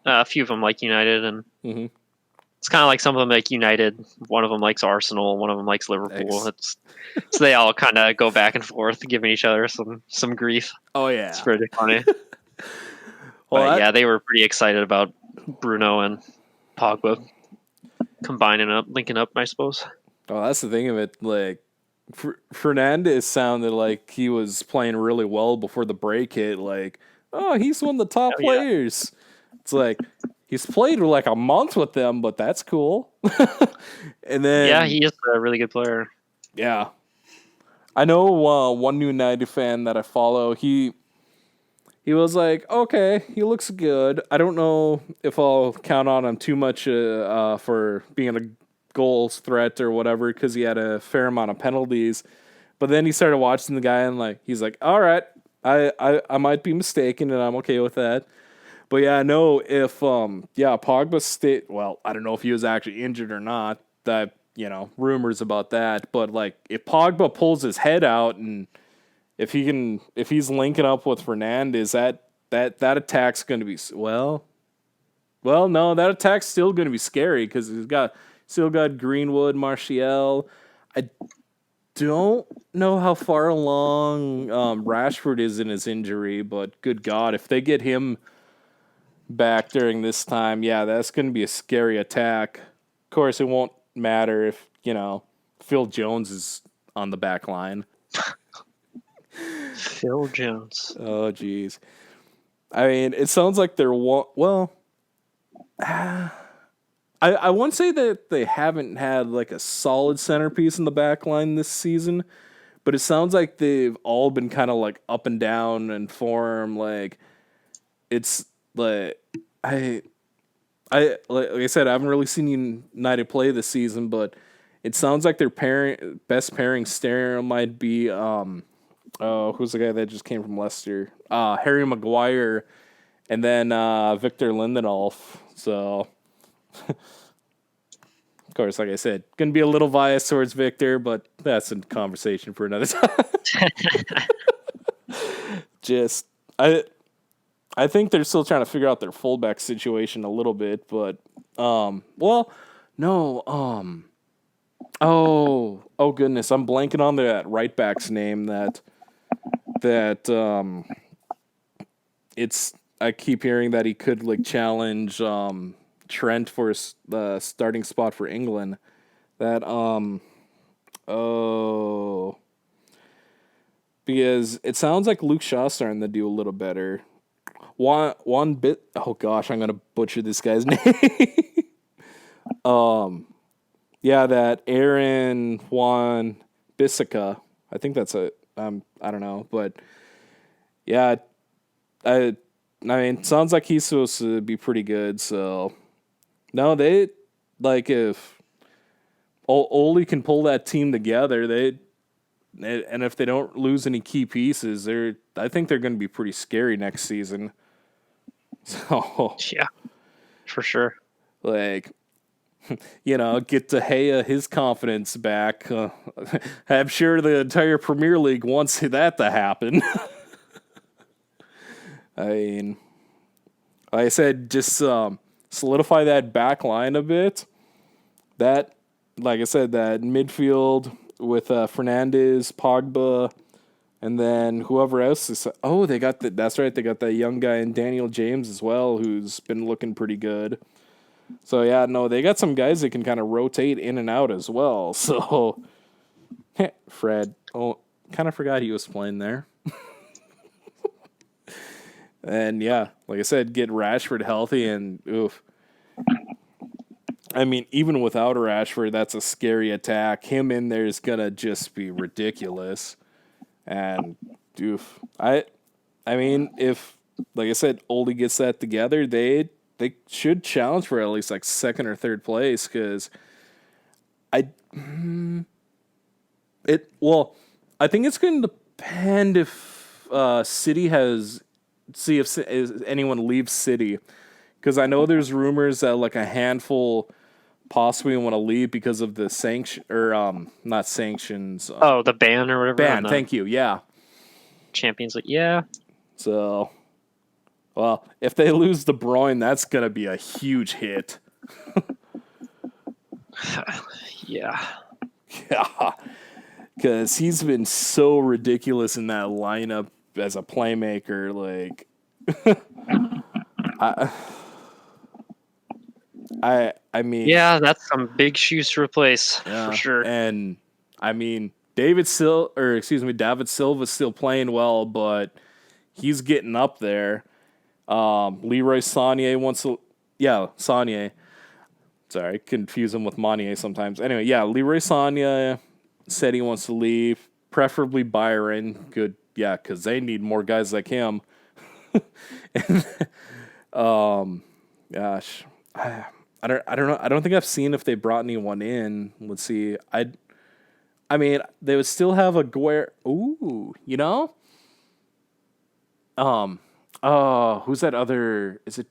a few of them like United, and it's kind of like some of them like United. One of them likes Arsenal. One of them likes Liverpool. So they all kind of go back and forth, giving each other some grief. Oh yeah, it's pretty funny. Well, but yeah, they were pretty excited about Bruno and Pogba linking up, I suppose. Oh, that's the thing of it. Like, Fernandes sounded like he was playing really well before the break hit. Like, oh, he's one of the top players. It's like, He's played like a month with them, but that's cool. And then Yeah, he is a really good player. yeah, I know one United fan that I follow. He was like, okay, he looks good. I don't know if I'll count on him too much for being a goals threat or whatever because he had a fair amount of penalties. But then he started watching the guy and like he's like, all right, I might be mistaken and I'm okay with that. But yeah, I know if Pogba stayed. Well, I don't know if he was actually injured or not. That rumors about that. But like if Pogba pulls his head out and if he's linking up with Fernandes, that attack's going to be no, that attack's still going to be scary because he's still got Greenwood, Martial. I don't know how far along Rashford is in his injury, but good God, if they get him back during this time, yeah, that's going to be a scary attack. Of course, it won't matter if Phil Jones is on the back line. Phil Jones. Oh, jeez. I mean, it sounds like they're I won't say that they haven't had like a solid centerpiece in the back line this season, but it sounds like they've all been kind of like up and down in form. Like it's like like I said, I haven't really seen United play this season, but it sounds like their best pairing stair might be who's the guy that just came from Leicester? Harry Maguire, and then Victor Lindelof. So, of course, like I said, gonna be a little biased towards Victor, but that's a conversation for another time. I think they're still trying to figure out their fullback situation a little bit, but oh goodness, I'm blanking on that right back's name that it's I keep hearing that he could like challenge Trent for the starting spot for England. That because it sounds like Luke Shaw's starting to do a little better. One bit. Oh gosh, I'm gonna butcher this guy's name. Yeah, that Aaron Juan Bissaka. I think that's it. I don't know, but yeah, I mean, sounds like he's supposed to be pretty good. So no, they like if Ole can pull that team together, and if they don't lose any key pieces, I think they're going to be pretty scary next season. So yeah, for sure. Like, get De Gea his confidence back. I'm sure the entire Premier League wants that to happen. I mean, like I said, just solidify that back line a bit. That, like I said, that midfield with Fernandes, Pogba, and then whoever else is. Oh, that's right. They got that young guy in Daniel James as well, who's been looking pretty good. So yeah, no, they got some guys that can kind of rotate in and out as well. So Fred, kind of forgot he was playing there. And yeah, like I said, get Rashford healthy and oof. I mean, even without Rashford, that's a scary attack. Him in there is gonna just be ridiculous. And oof, I mean, if like I said, Oldie gets that together, they should challenge for at least like second or third place because I think it's going to depend if City see if anyone leaves City because I know there's rumors that like a handful possibly want to leave because of the sanction or not sanctions. The ban or whatever. Ban, thank you. Yeah. Champions League, yeah. So. Well, if they lose De Bruyne, that's going to be a huge hit. Yeah. Yeah. Because he's been so ridiculous in that lineup as a playmaker. Like, I mean. Yeah, that's some big shoes to replace, for sure. And, I mean, David Silva's still playing well, but he's getting up there. Leroy Sané Yeah, Saunier. Sorry, I confuse him with Monnier sometimes. Anyway, yeah, Leroy Saunier said he wants to leave, preferably Byron. Good, yeah, because they need more guys like him. Gosh, I don't know. I don't think I've seen if they brought anyone in. Let's see. I mean, they would still have a Guerrero. Ooh, you know. Who's that other? Is it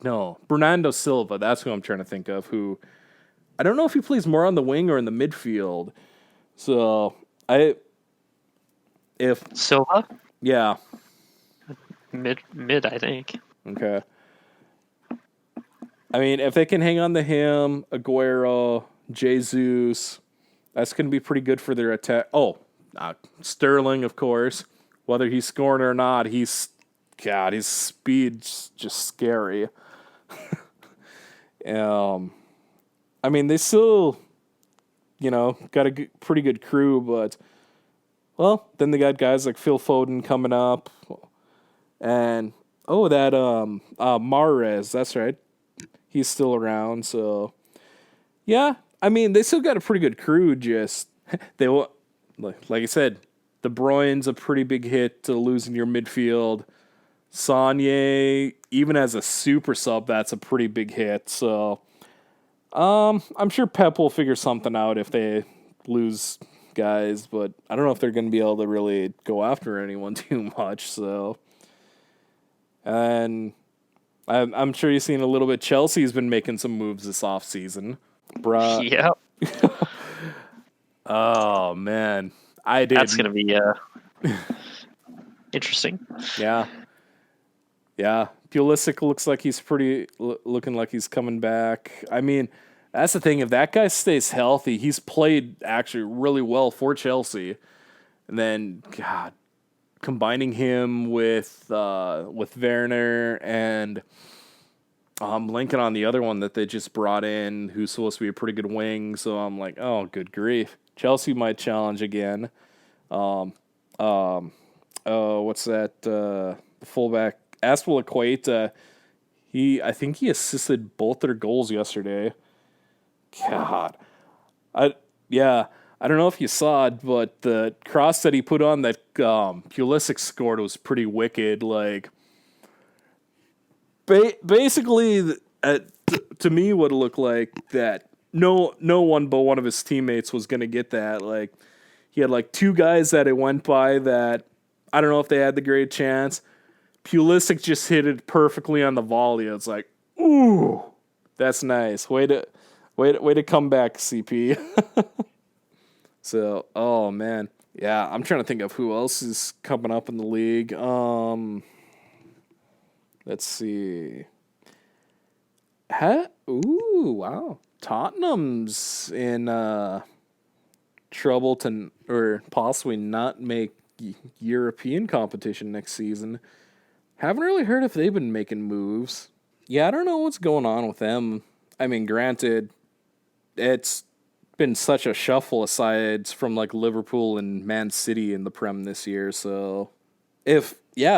no Bernardo Silva? That's who I'm trying to think of. Who I don't know if he plays more on the wing or in the midfield. So I if Silva, yeah mid, I think. okay. I mean, if they can hang on to him, Aguero, Jesus, that's going to be pretty good for their attack. Oh, Sterling, of course. Whether he's scoring or not, his speed's just scary. I mean, they still, got a pretty good crew, but, well, then they got guys like Phil Foden coming up. And, that Mahrez, that's right. He's still around, so yeah. I mean, they still got a pretty good crew. Just they will, like I said, De Bruyne's a pretty big hit to losing your midfield. Saunier, even as a super sub, that's a pretty big hit. So, I'm sure Pep will figure something out if they lose guys, but I don't know if they're going to be able to really go after anyone too much. So, and I'm sure you've seen a little bit. Chelsea's been making some moves this offseason. Bruh. Yeah. Oh, man. I did. That's going to be interesting. Yeah. Yeah. Pulisic looks like he's looking like he's coming back. I mean, that's the thing. If that guy stays healthy, he's played actually really well for Chelsea. And then, God, combining him with Werner and Lincoln on the other one that they just brought in, who's supposed to be a pretty good wing. So I'm like, oh, good grief. Chelsea might challenge again. What's that? The fullback, Aspilicueta. I think he assisted both their goals yesterday. God. I don't know if you saw it, but the cross that he put on that Pulisic scored was pretty wicked. Like, basically, to me, what it looked like that no one but one of his teammates was going to get that. Like, he had like two guys that it went by that I don't know if they had the great chance. Pulisic just hit it perfectly on the volley. It's like, ooh, that's nice. Way to come back, CP. So, oh man, yeah. I'm trying to think of who else is coming up in the league. Let's see. Ooh, wow. Tottenham's in trouble or possibly not make European competition next season. Haven't really heard if they've been making moves. Yeah, I don't know what's going on with them. I mean, granted, it's been such a shuffle aside from like Liverpool and Man City in the Prem this year. So if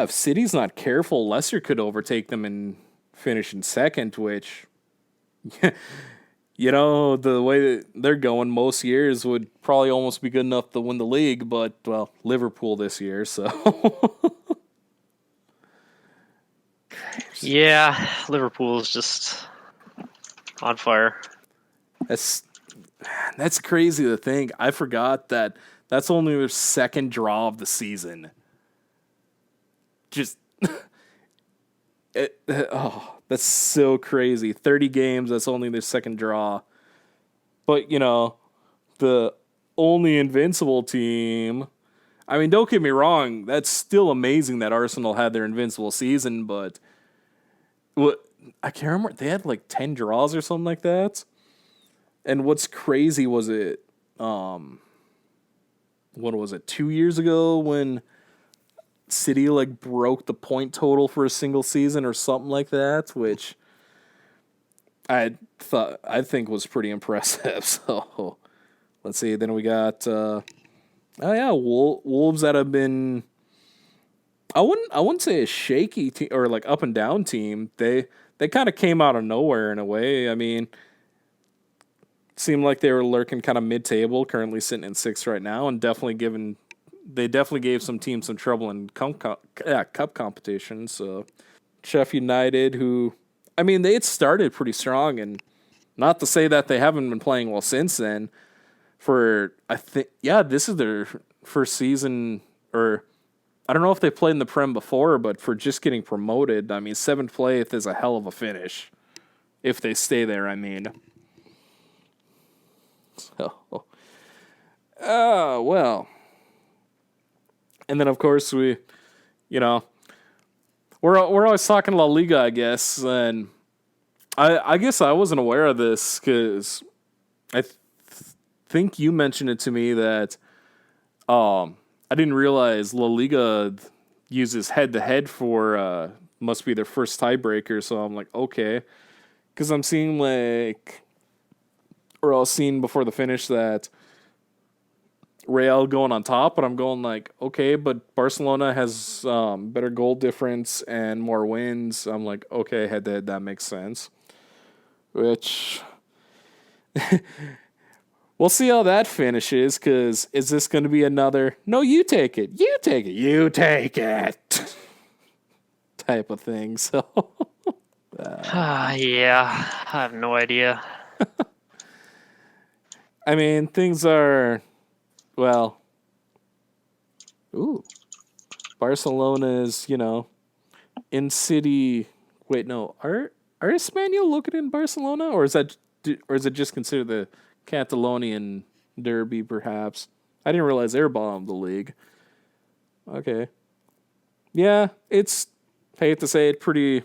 City's not careful, Leicester could overtake them and finish in second, which, the way that they're going most years would probably almost be good enough to win the league. But, well, Liverpool this year, so. Yeah, Liverpool's just on fire. That's crazy to think. I forgot that that's only their second draw of the season. Just that's so crazy. 30 games, that's only their second draw. But, the only invincible team. I mean, don't get me wrong, that's still amazing that Arsenal had their invincible season, but I can't remember. They had like 10 draws or something like that. And what's crazy was it, what was it, 2 years ago when City like broke the point total for a single season or something like that, which I think was pretty impressive. So let's see. Then we got Wolves that have been, I wouldn't say a shaky team or like up and down team. They've they kind of came out of nowhere in a way. I mean, seemed like they were lurking kind of mid-table, currently sitting in sixth right now, and they definitely gave some teams some trouble in cup competition. So Sheffield United, who, I mean, they had started pretty strong, and not to say that they haven't been playing well since then. This is their first season, or I don't know if they played in the Prem before, but for just getting promoted, I mean, 7th place is a hell of a finish. If they stay there, I mean. So, well. And then, of course, we're always talking La Liga, I guess, and I guess I wasn't aware of this because I think you mentioned it to me that I didn't realize La Liga uses head-to-head for must be their first tiebreaker, so I'm like, okay. Because I'm seeing I was seeing before the finish that Real going on top, but I'm going like, okay, but Barcelona has better goal difference and more wins. I'm like, okay, head-to-head, that makes sense. Which... We'll see how that finishes, because is this going to be another, no, you take it, you take it, you take it type of thing, so. Yeah, I have no idea. I mean, things are, well, Barcelona's, in city, wait, no, are Espanyol looking in Barcelona, or is it just considered the Catalonian derby, perhaps? I didn't realize they were bottom of the league. Okay. Yeah, it's, hate to say it, pretty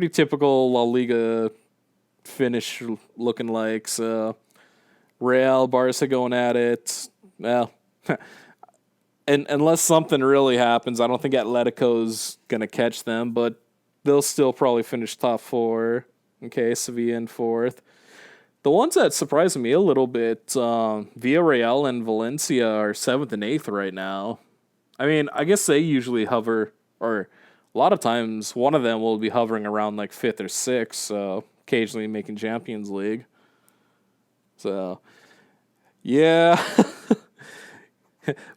typical La Liga finish looking like. So, Real, Barca going at it. Well, and unless something really happens, I don't think Atletico's going to catch them, but they'll still probably finish top 4. Okay, Sevilla in 4th. The ones that surprised me a little bit, Villarreal and Valencia are 7th and 8th right now. I mean, I guess they usually hover, or a lot of times one of them will be hovering around like 5th or 6th, so occasionally making Champions League. So, yeah.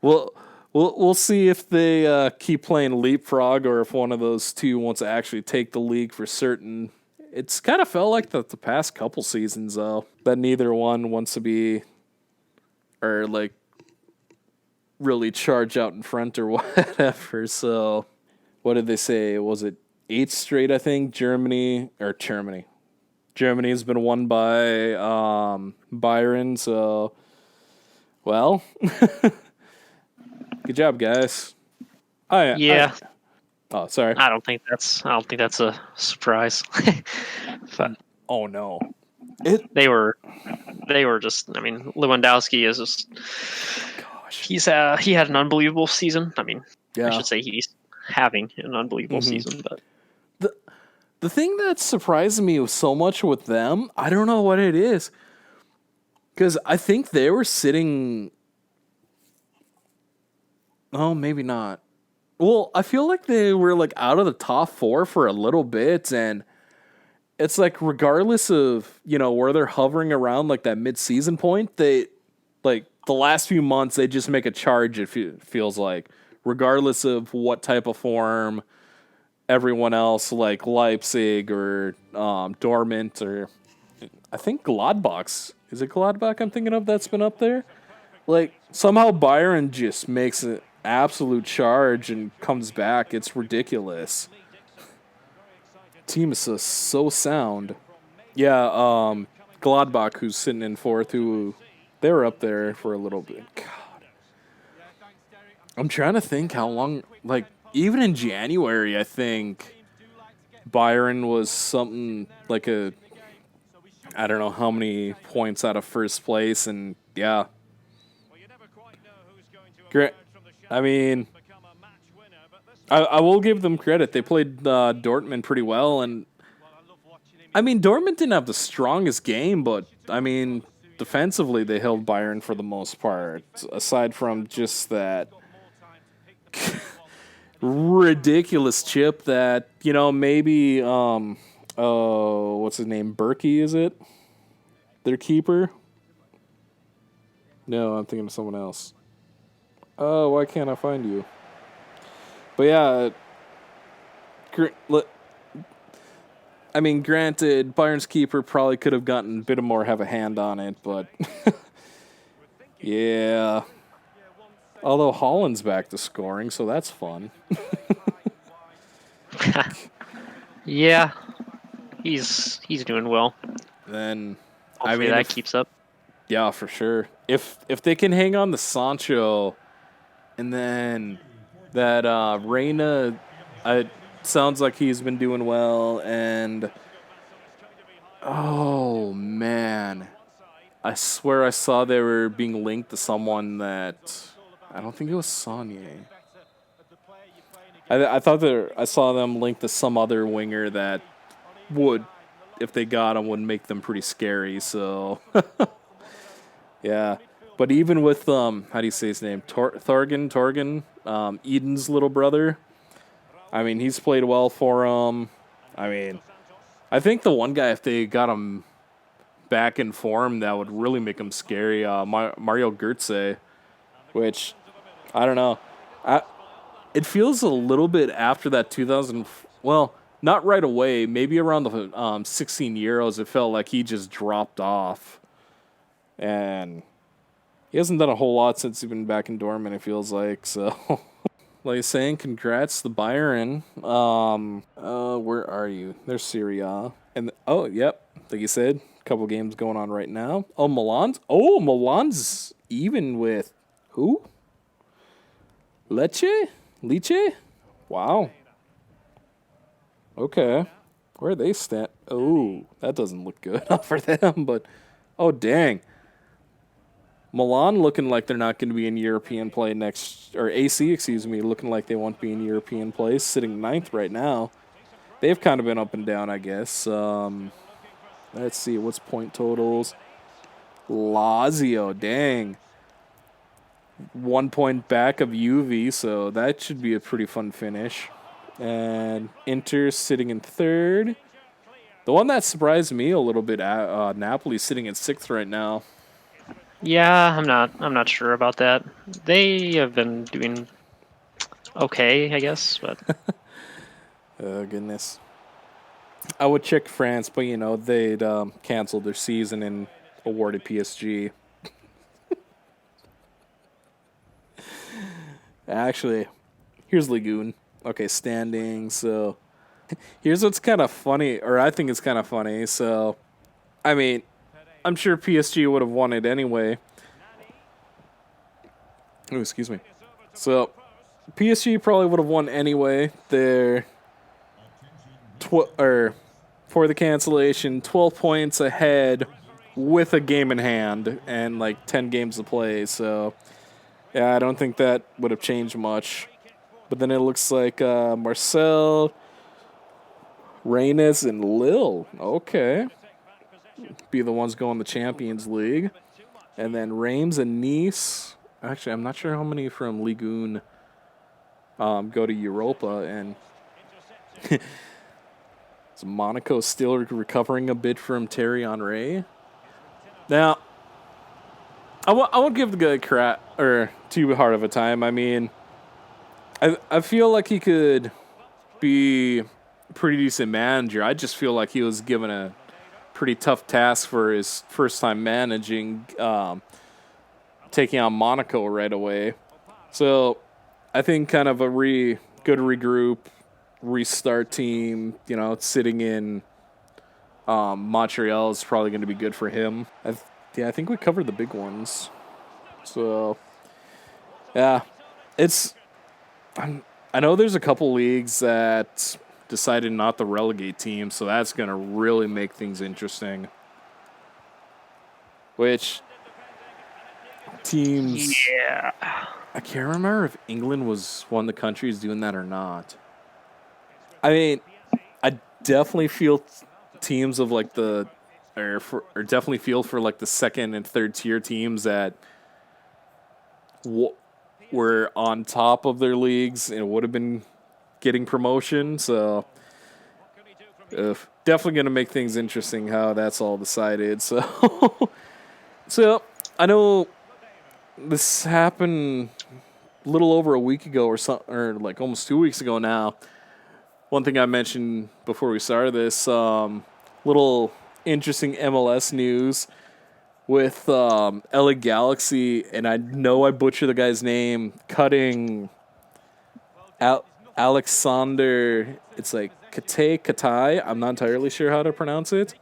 We'll see if they keep playing leapfrog, or if one of those two wants to actually take the league for certain. It's kind of felt like that the past couple seasons, though, that neither one wants to be, or like, really charge out in front or whatever. So, what did they say? Was it 8th straight, I think? Germany has been won by Bayern, so, well, good job, guys. Oh, sorry. I don't think that's a surprise. But oh no, they were just. I mean, Lewandowski is just. Gosh, he had an unbelievable season. I mean, yeah. I should say he's having an unbelievable season. But the thing that surprised me so much with them, I don't know what it is, because I think they were sitting. Oh, maybe not. Well, I feel like they were like out of the top 4 for a little bit, and it's like regardless of, where they're hovering around like that mid-season point, they like the last few months they just make a charge, it feels like, regardless of what type of form everyone else like Leipzig or Dortmund, or I think Gladbach. Is it Gladbach I'm thinking of that's been up there? Like somehow Bayern just makes it absolute charge and comes back. It's ridiculous. Team is so sound. Yeah, Gladbach, who's sitting in 4th, who they were up there for a little bit. God, I'm trying to think how long. Like even in January, I think Bayern was something like I don't know how many points out of first place, and yeah. Great. I mean, I will give them credit. They played Dortmund pretty well, and I mean, Dortmund didn't have the strongest game, but I mean, defensively they held Bayern for the most part. Aside from just that, ridiculous chip that, maybe oh, what's his name? Berkey, is it? Their keeper? No, I'm thinking of someone else. Oh, why can't I find you? But yeah, I mean, granted, Bayern's keeper probably could have gotten a bit more have a hand on it, but yeah. Although Holland's back to scoring, so that's fun. Yeah, he's doing well. Then, Hopefully that keeps up. Yeah, for sure. If they can hang on to Sancho, and then that Reina, it sounds like he's been doing well, and oh man, I swear I saw they were being linked to someone that I don't think it was Sané. I thought I saw them linked to some other winger that would, if they got him, would make them pretty scary. So yeah, but even with how do you say his name? Torgan, Eden's little brother. I mean, he's played well for him. I mean, I think the one guy, if they got him back in form, that would really make him scary. Mario Götze, which I don't know. It feels a little bit after that 2000. Well, not right away. Maybe around the 16 Euros, it felt like he just dropped off, and he hasn't done a whole lot since he's been back in Dortmund. It feels like so. Like you're saying, congrats to Bayern. Where are you? There's Serie A. And yep, like you said, a couple games going on right now. Milan's even with who? Lecce? Wow. Okay. Where they stand? Oh, that doesn't look good for them, but oh dang. Milan looking like they're not going to be in European play or AC, excuse me, looking like they won't be in European play, sitting ninth right now. They've kind of been up and down, I guess. Let's see, what's point totals? Lazio, dang. 1 point back of Juve, so that should be a pretty fun finish. And Inter sitting in third. The one that surprised me a little bit, Napoli sitting in sixth right now. Yeah, I'm not sure about that. They have been doing okay, I guess, but oh goodness. I would check France, but they'd canceled their season and awarded PSG. Actually, here's Ligue 1. Okay, standing. So here's what's kind of funny, or I think it's kind of funny. So, I mean, I'm sure PSG would have won it anyway. Oh, excuse me. So, PSG probably would have won anyway. They're for the cancellation, 12 points ahead with a game in hand and like 10 games to play. So, yeah, I don't think that would have changed much. But then it looks like Marcel, Rennes, and Lille. Okay. Be the ones going the Champions League. And then Reims and Nice. Actually, I'm not sure how many from Ligue 1 go to Europa. And so Monaco still recovering a bit from Thierry Henry. Now, I won't give the guy crap or too hard of a time. I mean, I feel like he could be a pretty decent manager. I just feel like he was given a pretty tough task for his first time managing, taking on Monaco right away. So I think kind of a good regroup, restart team, sitting in Montreal is probably going to be good for him. I think we covered the big ones. So, yeah, I know there's a couple leagues that decided not to relegate teams, so that's going to really make things interesting. Which teams... Yeah. I can't remember if England was one of the countries doing that or not. I mean, I definitely feel teams of like or definitely feel for like the second and third tier teams that were on top of their leagues and would have been getting promotion. So definitely going to make things interesting how that's all decided. So, so I know this happened a little over a week ago or like almost 2 weeks ago now. One thing I mentioned before we started this, little interesting MLS news with LA Galaxy, and I know I butcher the guy's name, cutting Alexander, it's like Katai. I'm not entirely sure how to pronounce it.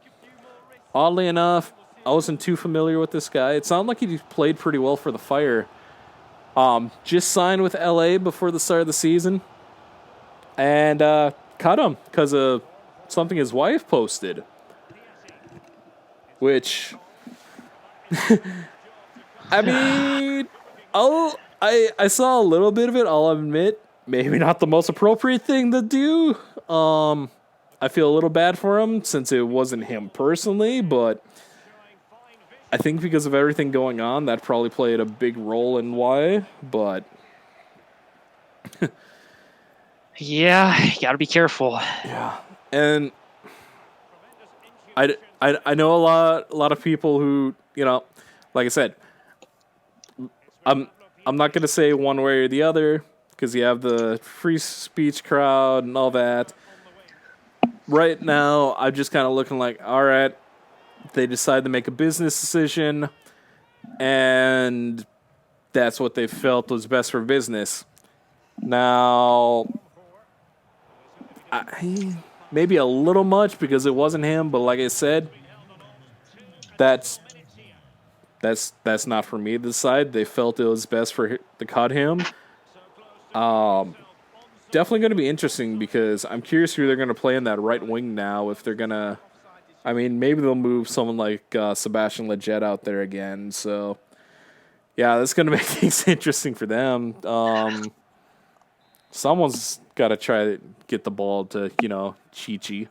Oddly enough, I wasn't too familiar with this guy. It sounded like he played pretty well for the Fire. Just signed with LA before the start of the season. And cut him because of something his wife posted. Which, I mean, I saw a little bit of it, I'll admit. Maybe not the most appropriate thing to do. I feel a little bad for him since it wasn't him personally, but I think because of everything going on, that probably played a big role in why, but... Yeah, you gotta be careful. Yeah, and I know a lot of people who, like I said, I'm not gonna say one way or the other because you have the free speech crowd and all that. Right now, I'm just kind of looking like, all right, they decide to make a business decision, and that's what they felt was best for business. Now, maybe a little much because it wasn't him, but like I said, that's not for me to decide. They felt it was best to cut him. Definitely going to be interesting because I'm curious who they're going to play in that right wing now. If they're going to, I mean, maybe they'll move someone like Sebastian Lletget out there again. So, yeah, that's going to make things interesting for them. Someone's got to try to get the ball to, Chi-Chi.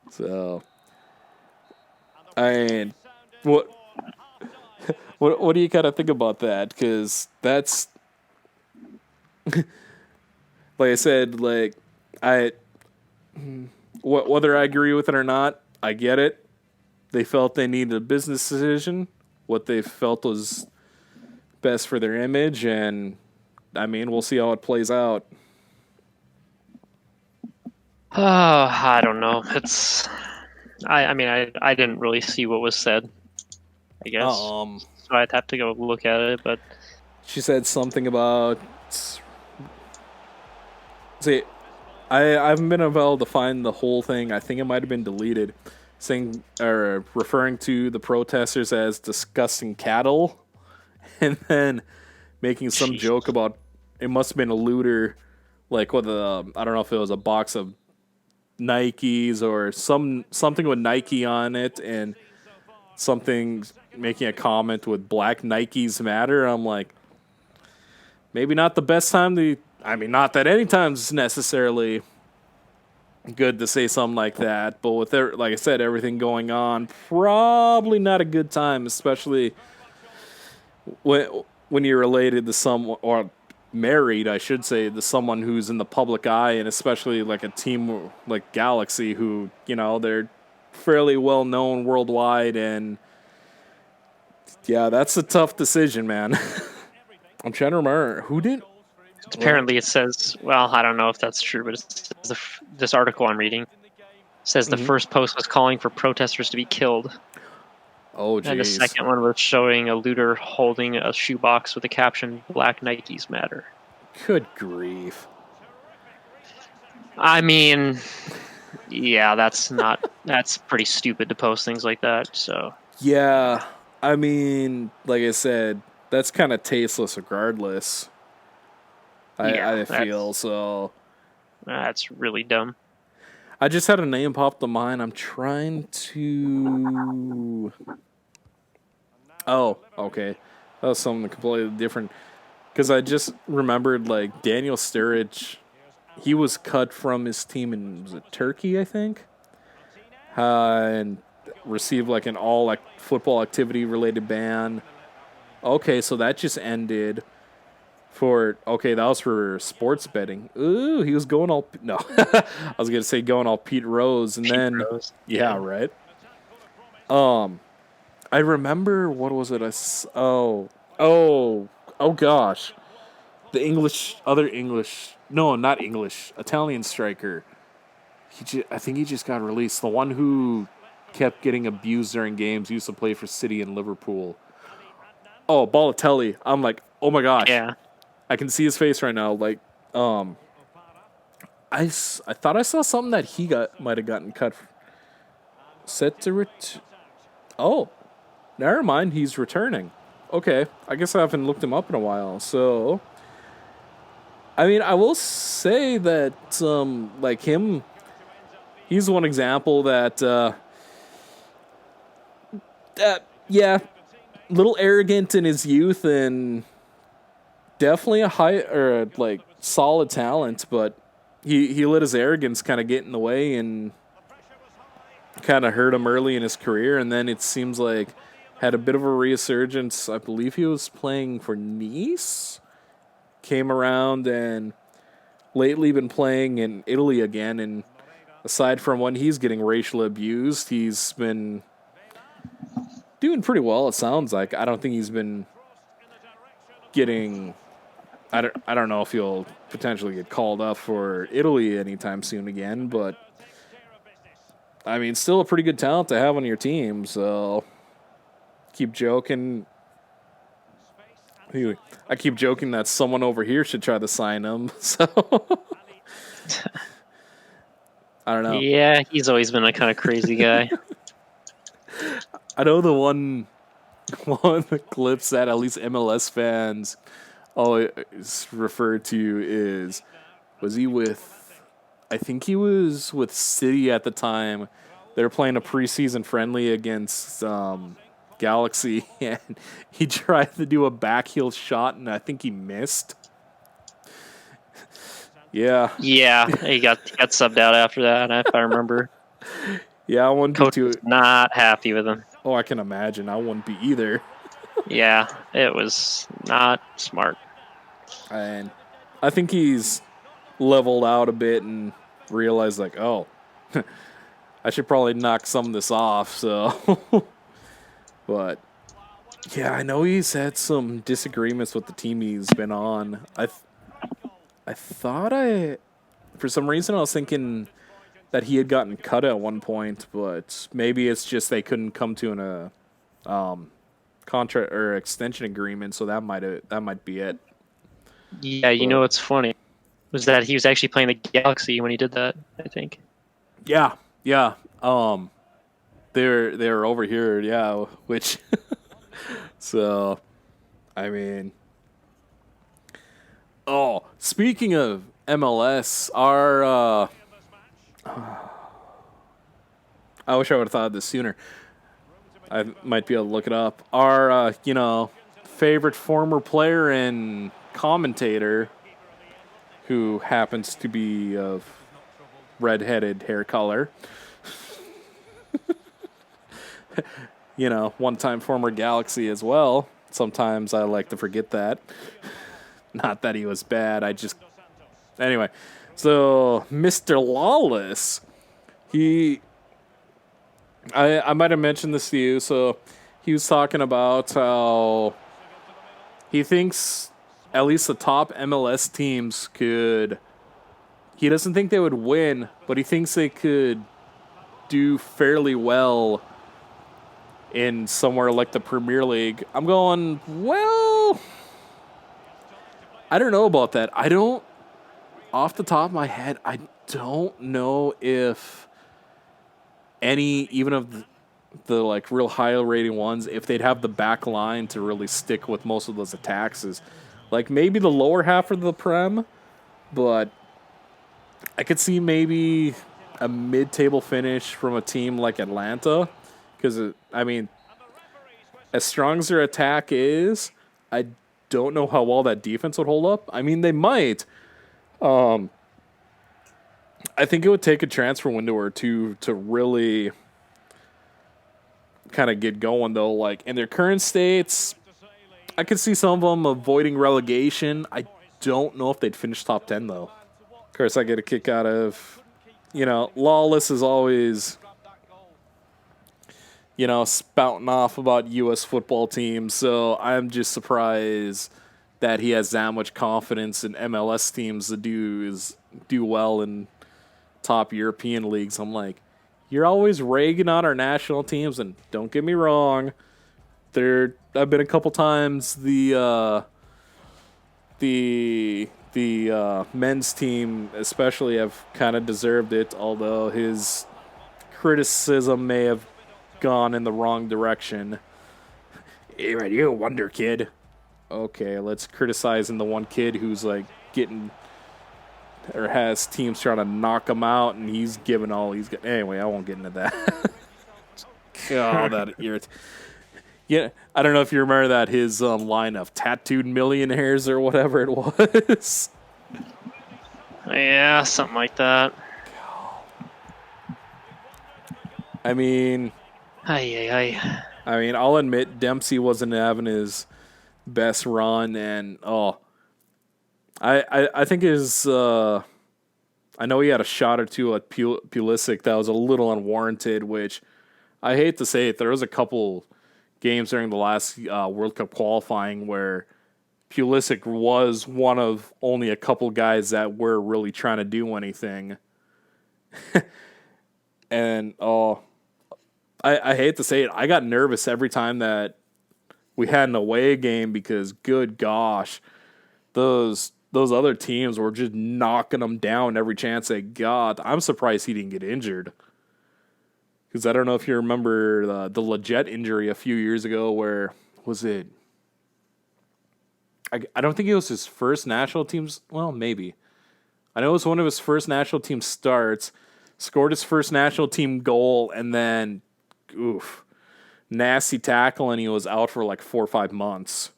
So, and what do you kind of think about that? Because that's, like I said, like whether I agree with it or not, I get it. They felt they needed a business decision, what they felt was best for their image, and I mean, we'll see how it plays out. I don't know. I mean, I didn't really see what was said, I guess. So I'd have to go look at it, but... She said something about... See, I haven't been able to find the whole thing. I think it might have been deleted. Referring to the protesters as disgusting cattle, and then making some joke about it must have been a looter, like with I don't know if it was a box of Nikes or something with Nike on it, and something making a comment with Black Nikes matter. I'm like, maybe not the best time to. I mean, not that any time's necessarily good to say something like that, but with like I said, everything going on, probably not a good time, especially when you're related to someone, or married, I should say, to someone who's in the public eye, and especially like a team like Galaxy, who, they're fairly well known worldwide, and yeah, that's a tough decision, man. I'm trying to remember who did. Apparently, it says. Well, I don't know if that's true, but it says this article I'm reading says the first post was calling for protesters to be killed. Oh, geez. And the second one was showing a looter holding a shoebox with the caption "Black Nikes Matter." Good grief! I mean, yeah, that's pretty stupid to post things like that. So yeah, I mean, like I said, that's kind of tasteless, regardless. I feel so. That's really dumb. I just had a name pop to mind. I'm trying to. Oh, okay. That was something completely different. Because I just remembered, like, Daniel Sturridge, he was cut from his team in, was it Turkey, I think? And received, like, an all football activity-related ban. Okay, so that just ended. that was for sports betting. Ooh, he was going all no. I was gonna say going all Pete Rose, and Pete then Rose. yeah, right. I remember what was it? Oh gosh, the other English, no, not English, Italian striker. I think he just got released. The one who kept getting abused during games, used to play for City and Liverpool. Oh, Balotelli. I'm like, oh my gosh, Yeah. I can see his face right now. Like, I thought I saw something that he might have gotten cut. Set to Oh, never mind. He's returning. Okay, I guess I haven't looked him up in a while. So, I mean, I will say that like him, he's one example that yeah, little arrogant in his youth and definitely a high or like solid talent, but he let his arrogance kind of get in the way and kind of hurt him early in his career, and then it seems like had a bit of a resurgence. I believe he was playing for Nice, came around, and lately been playing in Italy again. And aside from when he's getting racially abused, he's been doing pretty well. It sounds like I don't think he's been getting. I don't know if he'll potentially get called up for Italy anytime soon again, but I mean, still a pretty good talent to have on your team. So keep joking. I keep joking that someone over here should try to sign him. So I don't know. Yeah, he's always been a kind of crazy guy. I know the one of the clips that at least MLS fans always refer to was he with? I think he was with City at the time. They were playing a preseason friendly against Galaxy, and he tried to do a backheel shot, and I think he missed. Yeah. Yeah, he got subbed out after that, if I remember. Yeah, I wouldn't Coach be too. was not happy with him. Oh, I can imagine. I wouldn't be either. Yeah, it was not smart. And I think he's leveled out a bit and realized, like, oh, I should probably knock some of this off. So, but yeah, I know he's had some disagreements with the team he's been on. I thought for some reason, I was thinking that he had gotten cut at one point, but maybe it's just they couldn't come to an contract or extension agreement, so that might be it. Yeah, you know what's funny was that he was actually playing the Galaxy when he did that, I think. Yeah. They're over here, yeah, which so I mean, oh, speaking of MLS, I wish I would have thought of this sooner. I might be able to look it up. Our favorite former player and commentator, who happens to be of red-headed hair color. One-time former Galaxy as well. Sometimes I like to forget that. Not that he was bad. Anyway. So Mr. Lawless, I might have mentioned this to you. So he was talking about how he thinks at least the top MLS teams could. He doesn't think they would win, but he thinks they could do fairly well in somewhere like the Premier League. I'm going, well, I don't know about that. Off the top of my head, I don't know if any, even of the like real high rating ones, if they'd have the back line to really stick with most of those attacks. Like maybe the lower half of the Prem, but I could see maybe a mid-table finish from a team like Atlanta, because as strong as their attack is, I don't know how well that defense would hold up. I mean, they might. I think it would take a transfer window or two to really kind of get going, though. Like in their current states, I could see some of them avoiding relegation. I don't know if they'd finish top 10, though. Of course, I get a kick out of, Lawless is always, spouting off about U.S. football teams. So I'm just surprised that he has that much confidence in MLS teams to do well in top European leagues. I'm like, you're always ragging on our national teams, and don't get me wrong, I've been a couple times the men's team especially have kind of deserved it, although his criticism may have gone in the wrong direction. Hey, man, you're a wonder kid. Okay, let's criticizing the one kid who's like getting or has teams trying to knock him out, and he's giving all he's got. Anyway, I won't get into that. Oh, that irritates. Yeah, I don't know if you remember that his line of tattooed millionaires or whatever it was. Yeah, something like that. I mean, I'll admit Dempsey wasn't having his best run, and I think his I know he had a shot or two at Pulisic that was a little unwarranted, which I hate to say it. There was a couple games during the last World Cup qualifying where Pulisic was one of only a couple guys that were really trying to do anything. And I hate to say it, I got nervous every time that we had an away game because, good gosh, those other teams were just knocking them down every chance they got. I'm surprised he didn't get injured. Because I don't know if you remember the Leggett injury a few years ago where, was it? I don't think it was his first national team's, well, maybe. I know it was one of his first national team starts, scored his first national team goal, and then, nasty tackle, and he was out for like 4 or 5 months.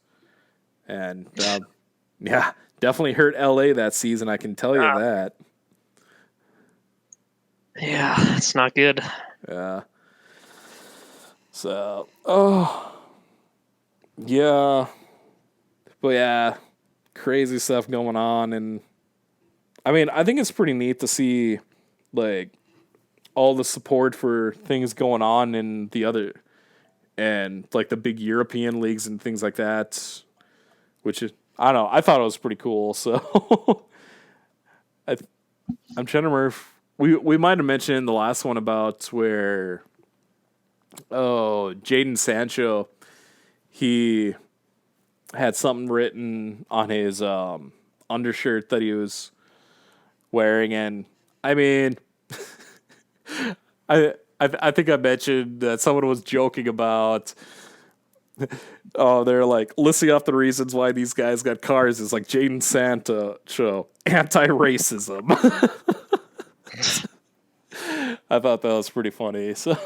And, yeah, definitely hurt LA that season, I can tell you that. Yeah, it's not good. Yeah. So, yeah. But yeah, crazy stuff going on. And I mean, I think it's pretty neat to see like all the support for things going on in the other and like the big European leagues and things like that, which is, I don't know, I thought it was pretty cool. So I'm trying to remember if we might have mentioned in the last one about where Jadon Sancho, he had something written on his undershirt that he was wearing, and I mean, I think I mentioned that someone was joking about. They're like listing off the reasons why these guys got cars is like Jadon Sancho anti-racism. I thought that was pretty funny. So,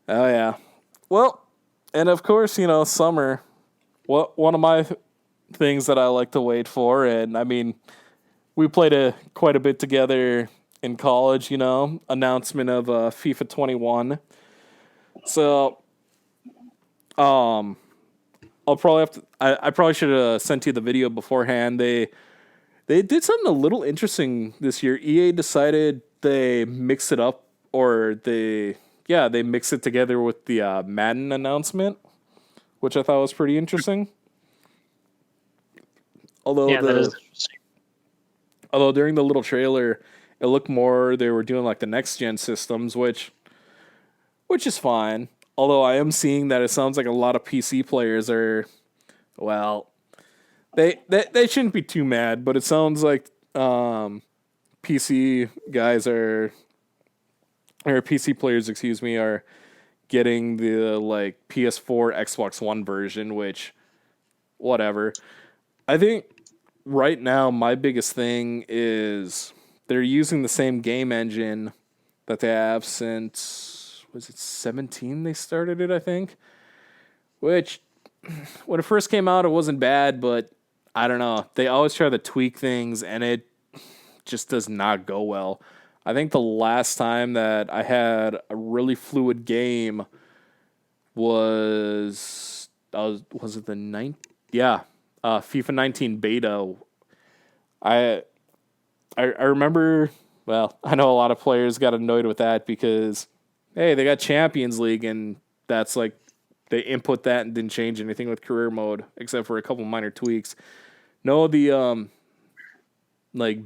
oh yeah, well. And of course, summer. One of my things that I like to wait for, and I mean, we played quite a bit together in college. Announcement of FIFA 21. So, I'll probably have to. I probably should have sent you the video beforehand. They did something a little interesting this year. EA decided they mixed it up, or they mixed it together with the Madden announcement, which I thought was pretty interesting. Although that is interesting. Although during the little trailer, it looked more they were doing like the next gen systems, which is fine. Although I am seeing that it sounds like a lot of PC players are, well, they shouldn't be too mad, but it sounds like PC guys or PC players, are getting the like PS4, Xbox One version, which, whatever. I think right now my biggest thing is they're using the same game engine that they have since, was it 17 they started it, I think? Which, when it first came out, it wasn't bad, but I don't know. They always try to tweak things, and it just does not go well. I think the last time that I had a really fluid game was was it the FIFA 19 beta. I I remember. Well, I know a lot of players got annoyed with that because hey, they got Champions League and that's like they input that and didn't change anything with career mode except for a couple minor tweaks. No, the like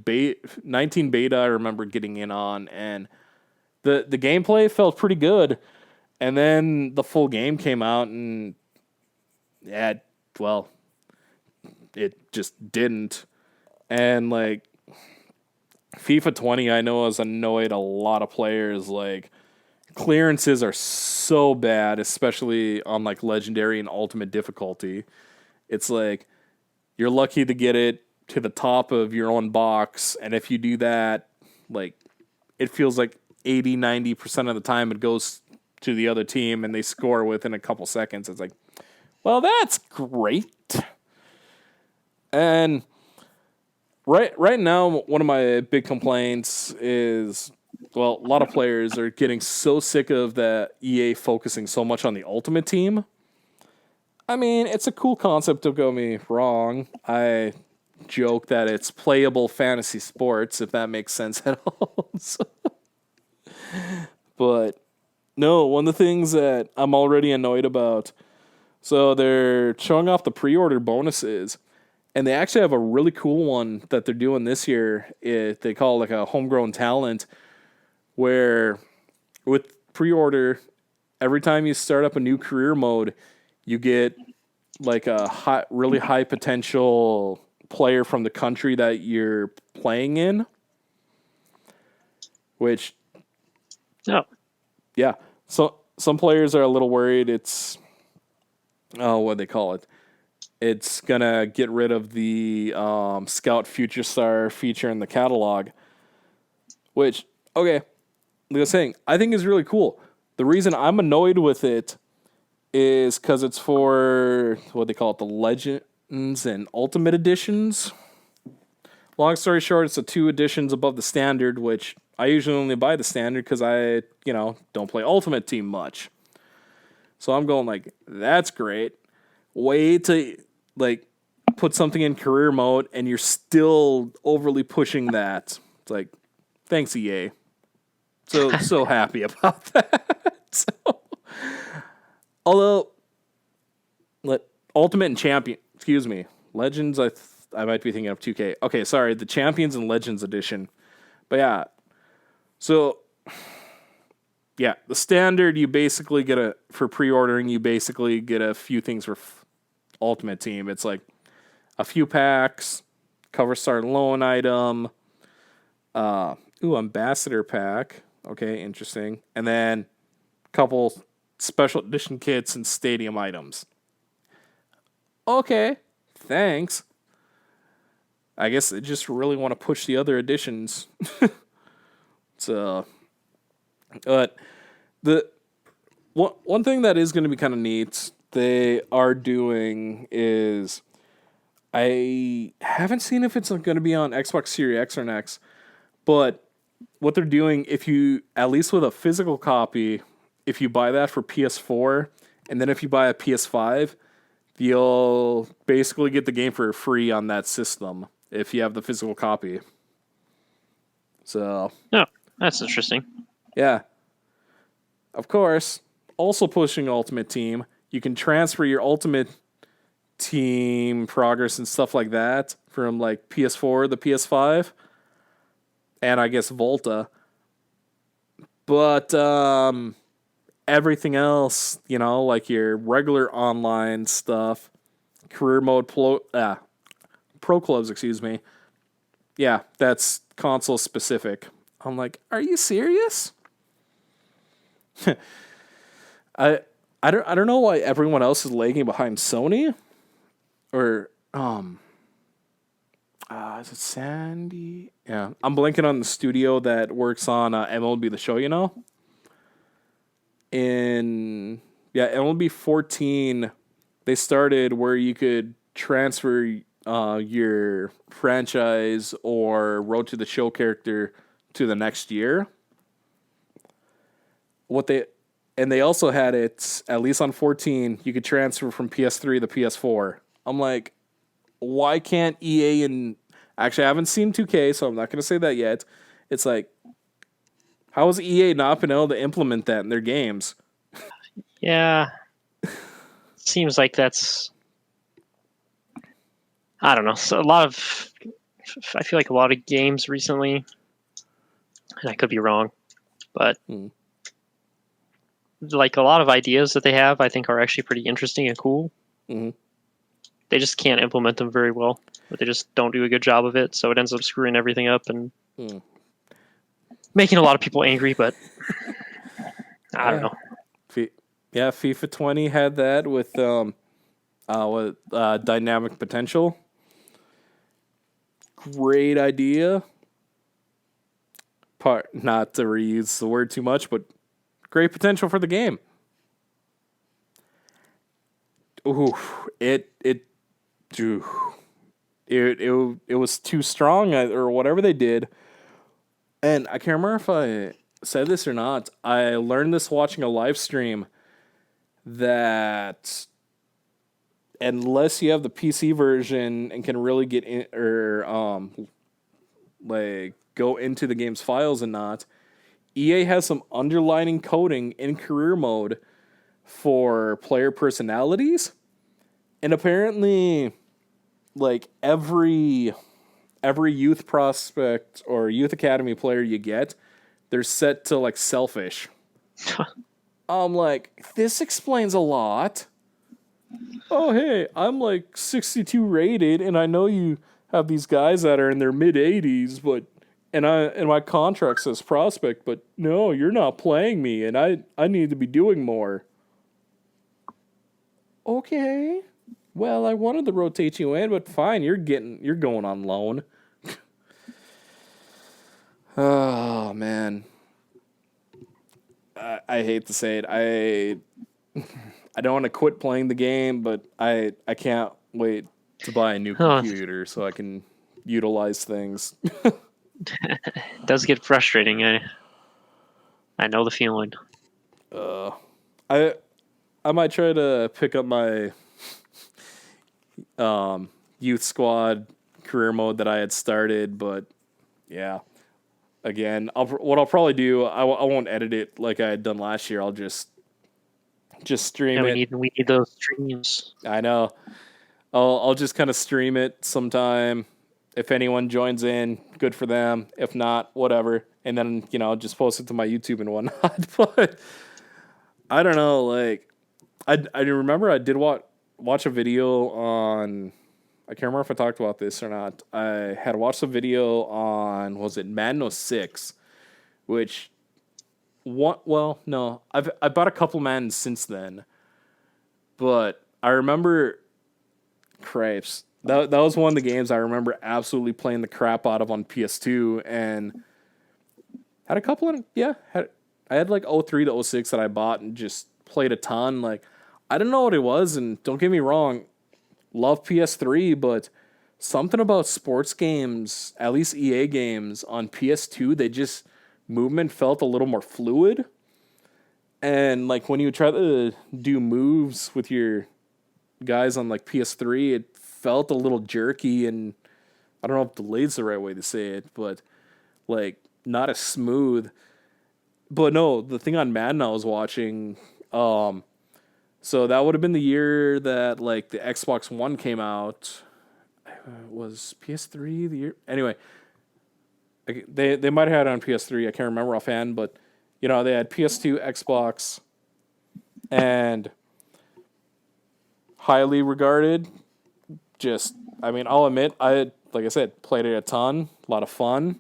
19 beta I remember getting in on, and the gameplay felt pretty good. And then the full game came out and yeah, well, it just didn't. And like FIFA 20 I know has annoyed a lot of players. Like clearances are so bad, especially on like legendary and ultimate difficulty. It's like you're lucky to get it to the top of your own box, and if you do that, like it feels like 80-90% of the time it goes to the other team and they score within a couple seconds. It's like, well, that's great. And right now, one of my big complaints is, well, a lot of players are getting so sick of the EA focusing so much on the Ultimate Team. I mean, it's a cool concept, don't get me wrong. I joke that it's playable fantasy sports, if that makes sense at all. But no, one of the things that I'm already annoyed about, so they're showing off the pre-order bonuses, and they actually have a really cool one that they're doing this year. They call it like a homegrown talent, where with pre-order, every time you start up a new career mode, you get like a really high potential player from the country that you're playing in. Which, Oh, yeah, so some players are a little worried. It's what do they call it? It's gonna get rid of the Scout Future Star feature in the catalog. Which, okay, like I was saying, I think is really cool. The reason I'm annoyed with it is because it's for what they call it, the Legends and Ultimate Editions. Long story short, it's the 2 editions above the standard, which I usually only buy the standard because I, don't play Ultimate Team much. So I'm going like, that's great. Way to like put something in career mode and you're still overly pushing that. It's like, thanks EA. So happy about that. So, although, Ultimate and Champion, excuse me, Legends, I might be thinking of 2K. Okay, sorry, the Champions and Legends edition. But yeah, so yeah, the standard you basically get for pre-ordering, you basically get a few things for Ultimate Team. It's like a few packs, cover start loan item, ambassador pack. Okay, interesting. And then a couple special edition kits and stadium items. Okay, thanks. I guess they just really want to push the other editions. So, but the one thing that is going to be kind of neat they are doing is I haven't seen if it's going to be on Xbox Series X or X, but what they're doing, if you, at least with a physical copy, if you buy that for PS4, and then if you buy a PS5, you'll basically get the game for free on that system if you have the physical copy. So, oh, that's interesting. Yeah. Of course, also pushing Ultimate Team, you can transfer your Ultimate Team progress and stuff like that from like PS4 to PS5, and I guess Volta. But everything else, like your regular online stuff, career mode, pro clubs, excuse me. Yeah, that's console specific. I'm like, are you serious? I don't know why everyone else is lagging behind Sony, or is it Sandy? Yeah, I'm blanking on the studio that works on MLB The Show. In MLB 14, they started where you could transfer your franchise or Road to the Show character to the next year. What they and they also had it, at least on 14, you could transfer from PS3 to PS4. I'm like, why can't EA and actually I haven't seen 2K, so I'm not going to say that yet. It's like, how has EA not been able to implement that in their games? Yeah, seems like that's, I don't know. So a lot of, I feel like a lot of games recently, and I could be wrong, but like a lot of ideas that they have, I think are actually pretty interesting and cool. Mm-hmm. They just can't implement them very well, or they just don't do a good job of it. So it ends up screwing everything up and making a lot of people angry. But I don't know. Yeah, FIFA 20 had that with dynamic potential. Great idea. Not to reuse the word too much, but great potential for the game. Ooh, ooh, it was too strong or whatever they did. And I can't remember if I said this or not. I learned this watching a live stream that unless you have the PC version and can really get in or like go into the game's files and not, EA has some underlining coding in career mode for player personalities. And apparently like every youth prospect or youth academy player you get, they're set to like selfish. I'm like, this explains a lot. Oh, hey, I'm like 62 rated, and I know you have these guys that are in their mid 80s, but and my contract says prospect, but no, you're not playing me, and I need to be doing more. Okay, well, I wanted to rotate you in, but fine, you're going on loan. Oh man, I hate to say it. I don't want to quit playing the game, but I can't wait to buy a new computer so I can utilize things. It does get frustrating. I know the feeling. I might try to pick up my youth squad career mode that I had started, but yeah. Again, what I'll probably do, I won't edit it like I had done last year. I'll just stream it. We need those streams. I know. I'll just kind of stream it sometime. If anyone joins in, good for them. If not, whatever. And then I'll just post it to my YouTube and whatnot. But I don't know. Like I remember I did watch a video on. I can't remember if I talked about this or not. I had watched a video on, was it Madden 06, which well, no, I bought a couple Maddens since then, but I remember cripes. That was one of the games I remember absolutely playing the crap out of on PS2, and had a couple of I had like 03 to 06 that I bought and just played a ton. Like I don't know what it was, and don't get me wrong, love PS3, but something about sports games, at least EA games on PS2, they just movement felt a little more fluid. And like when you try to do moves with your guys on like PS3, it felt a little jerky, and I don't know if delayed's the right way to say it, but like not as smooth. But no, the thing on Madden I was watching, so that would have been the year that like the Xbox One came out. Was PS3 the year? Anyway, they might have had it on PS3. I can't remember offhand, but they had PS2, Xbox, and highly regarded. Just, I mean, I'll admit, like I said, played it a ton, a lot of fun,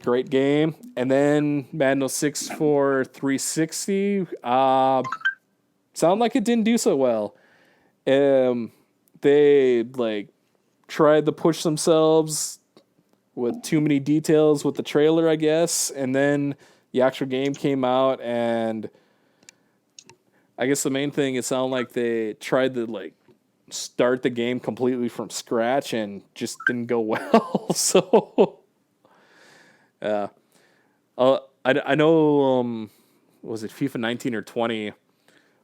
great game. And then Madden 06 for 360, sound like it didn't do so well. They like tried to push themselves with too many details with the trailer, I guess, and then the actual game came out, and I guess the main thing, it sounded like they tried to like start the game completely from scratch and just didn't go well. So, I know was it FIFA 19 or 20?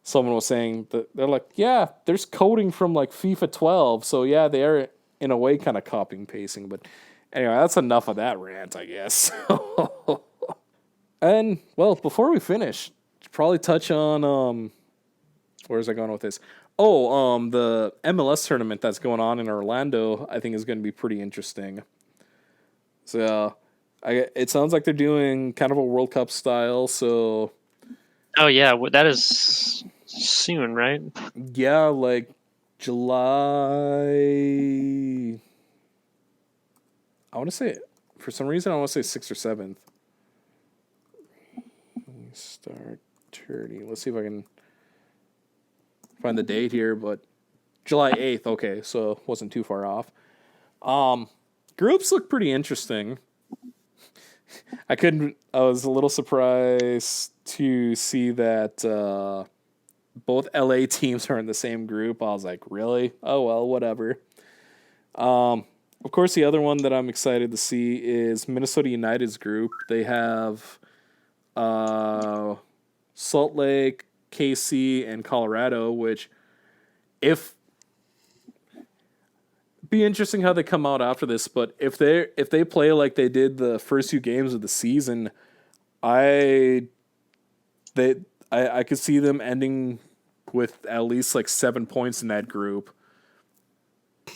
Someone was saying that they're like, yeah, there's coding from like FIFA 12, so yeah, they are in a way kind of copying pasting. But anyway, that's enough of that rant, I guess. And well, before we finish, probably touch on where's I going with this? Oh, the MLS tournament that's going on in Orlando, I think is going to be pretty interesting. So, it sounds like they're doing kind of a World Cup style. So, Oh yeah, that is soon, right? yeah, like July. I want to say, for some reason, I want to say 6th or 7th. Start turning. Let's see if I can find the date here, but July 8th. Okay, so wasn't too far off. Groups look pretty interesting. I was a little surprised to see that both LA teams are in the same group. I was like, really? Oh well, whatever. Of course, the other one that I'm excited to see is Minnesota United's group. They have Salt Lake, KC, and Colorado, which if be interesting how they come out after this, but if they play like they did the first 2 games of the season, I could see them ending with at least like 7 points in that group.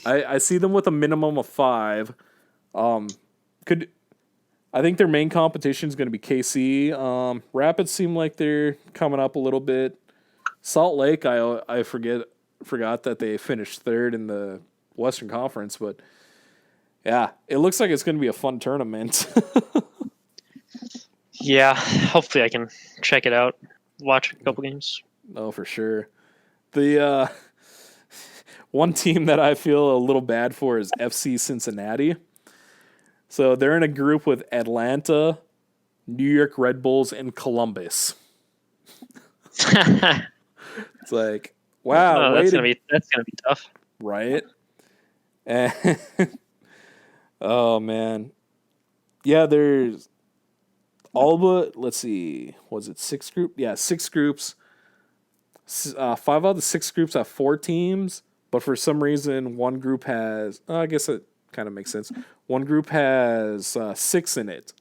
I see them with a minimum of 5. I think their main competition is going to be KC. Rapids seem like they're coming up a little bit. Salt Lake, I forgot that they finished 3rd in the Western Conference, but yeah, it looks like it's going to be a fun tournament. Yeah, hopefully I can check it out, watch a couple games. Oh, for sure. The one team that I feel a little bad for is FC Cincinnati. So they're in a group with Atlanta, New York Red Bulls, and Columbus. It's like, wow, that's gonna be tough, right? And oh man, yeah. There's all but let's see, was it 6 group? Yeah, 6 groups. 5 out of the 6 groups have 4 teams, but for some reason, one group has. I guess it kind of makes sense. One group has 6 in it.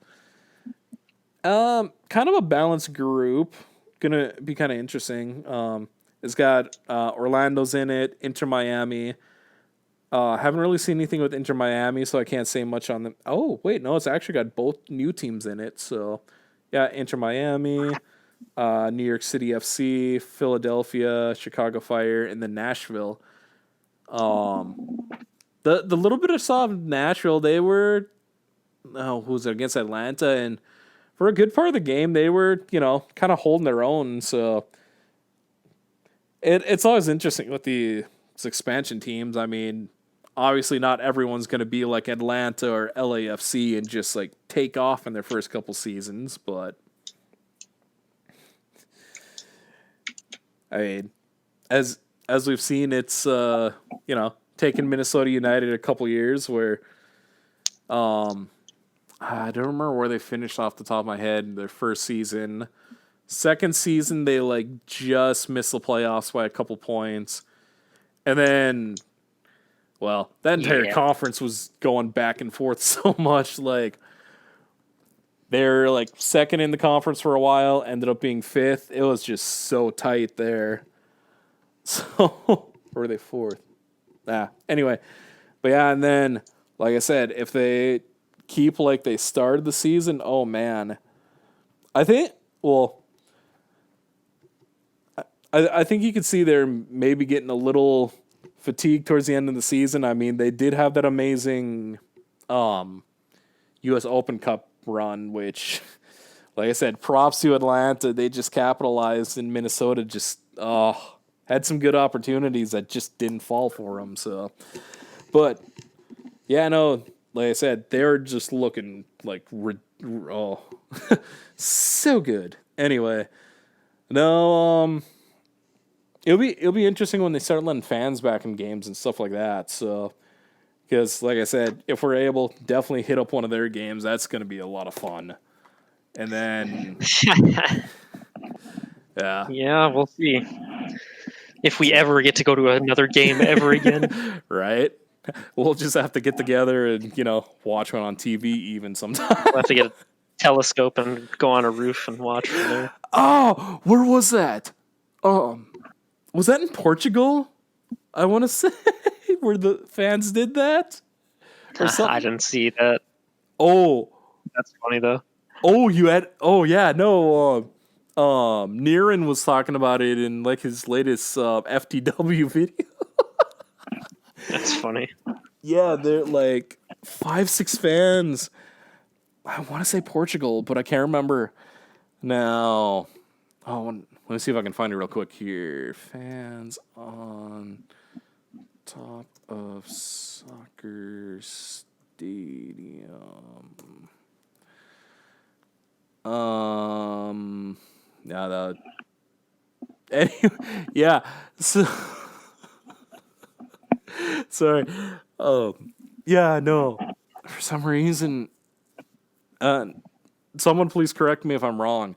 Kind of a balanced group. Gonna be kind of interesting. It's got Orlando's in it, Inter Miami. Haven't really seen anything with Inter Miami, so I can't say much on them. Oh, wait, no, it's actually got both new teams in it. So, yeah, Inter Miami, New York City FC, Philadelphia, Chicago Fire, and then Nashville. The little bit I saw of Nashville, they were who's it against Atlanta, and for a good part of the game, they were kind of holding their own. So it's always interesting with the expansion teams. I mean, obviously not everyone's going to be like Atlanta or LAFC and just like take off in their first couple seasons, but I mean, as we've seen, it's taken Minnesota United a couple years where I don't remember where they finished off the top of my head their first season. Second season they like just missed the playoffs by a couple points. And then that entire conference was going back and forth so much. Like, they're like second in the conference for a while, ended up being 5th. It was just so tight there. So, or were they 4th? Anyway. But yeah, and then, like I said, if they keep like they started the season, oh man. I think you could see they're maybe getting a little fatigued towards the end of the season. I mean, they did have that amazing U.S. Open Cup run, which, like I said, props to Atlanta. They just capitalized, and Minnesota just had some good opportunities that just didn't fall for them. So, but yeah, no, like I said, they're just looking like so good. Anyway, no, it'll be interesting when they start letting fans back in games and stuff like that. So, because like I said, if we're able, definitely hit up one of their games. That's going to be a lot of fun. And then, Yeah. Yeah, we'll see if we ever get to go to another game ever again. Right? We'll just have to get together and, watch one on TV even sometime. We'll have to get a telescope and go on a roof and watch from there. Oh, where was that? Was that in Portugal? I want to say where the fans did that or something. I didn't see that. Oh, That's funny though. oh, you had. Oh, yeah, no. Niren was talking about it in like his latest FTW video. That's funny. Yeah, they're like 5-6 fans. I want to say Portugal, but I can't remember now. Oh, let me see if I can find it real quick here. Fans on top of soccer stadium. Yeah, that. Anyway, yeah. So, sorry. Yeah, no. For some reason, someone please correct me if I'm wrong.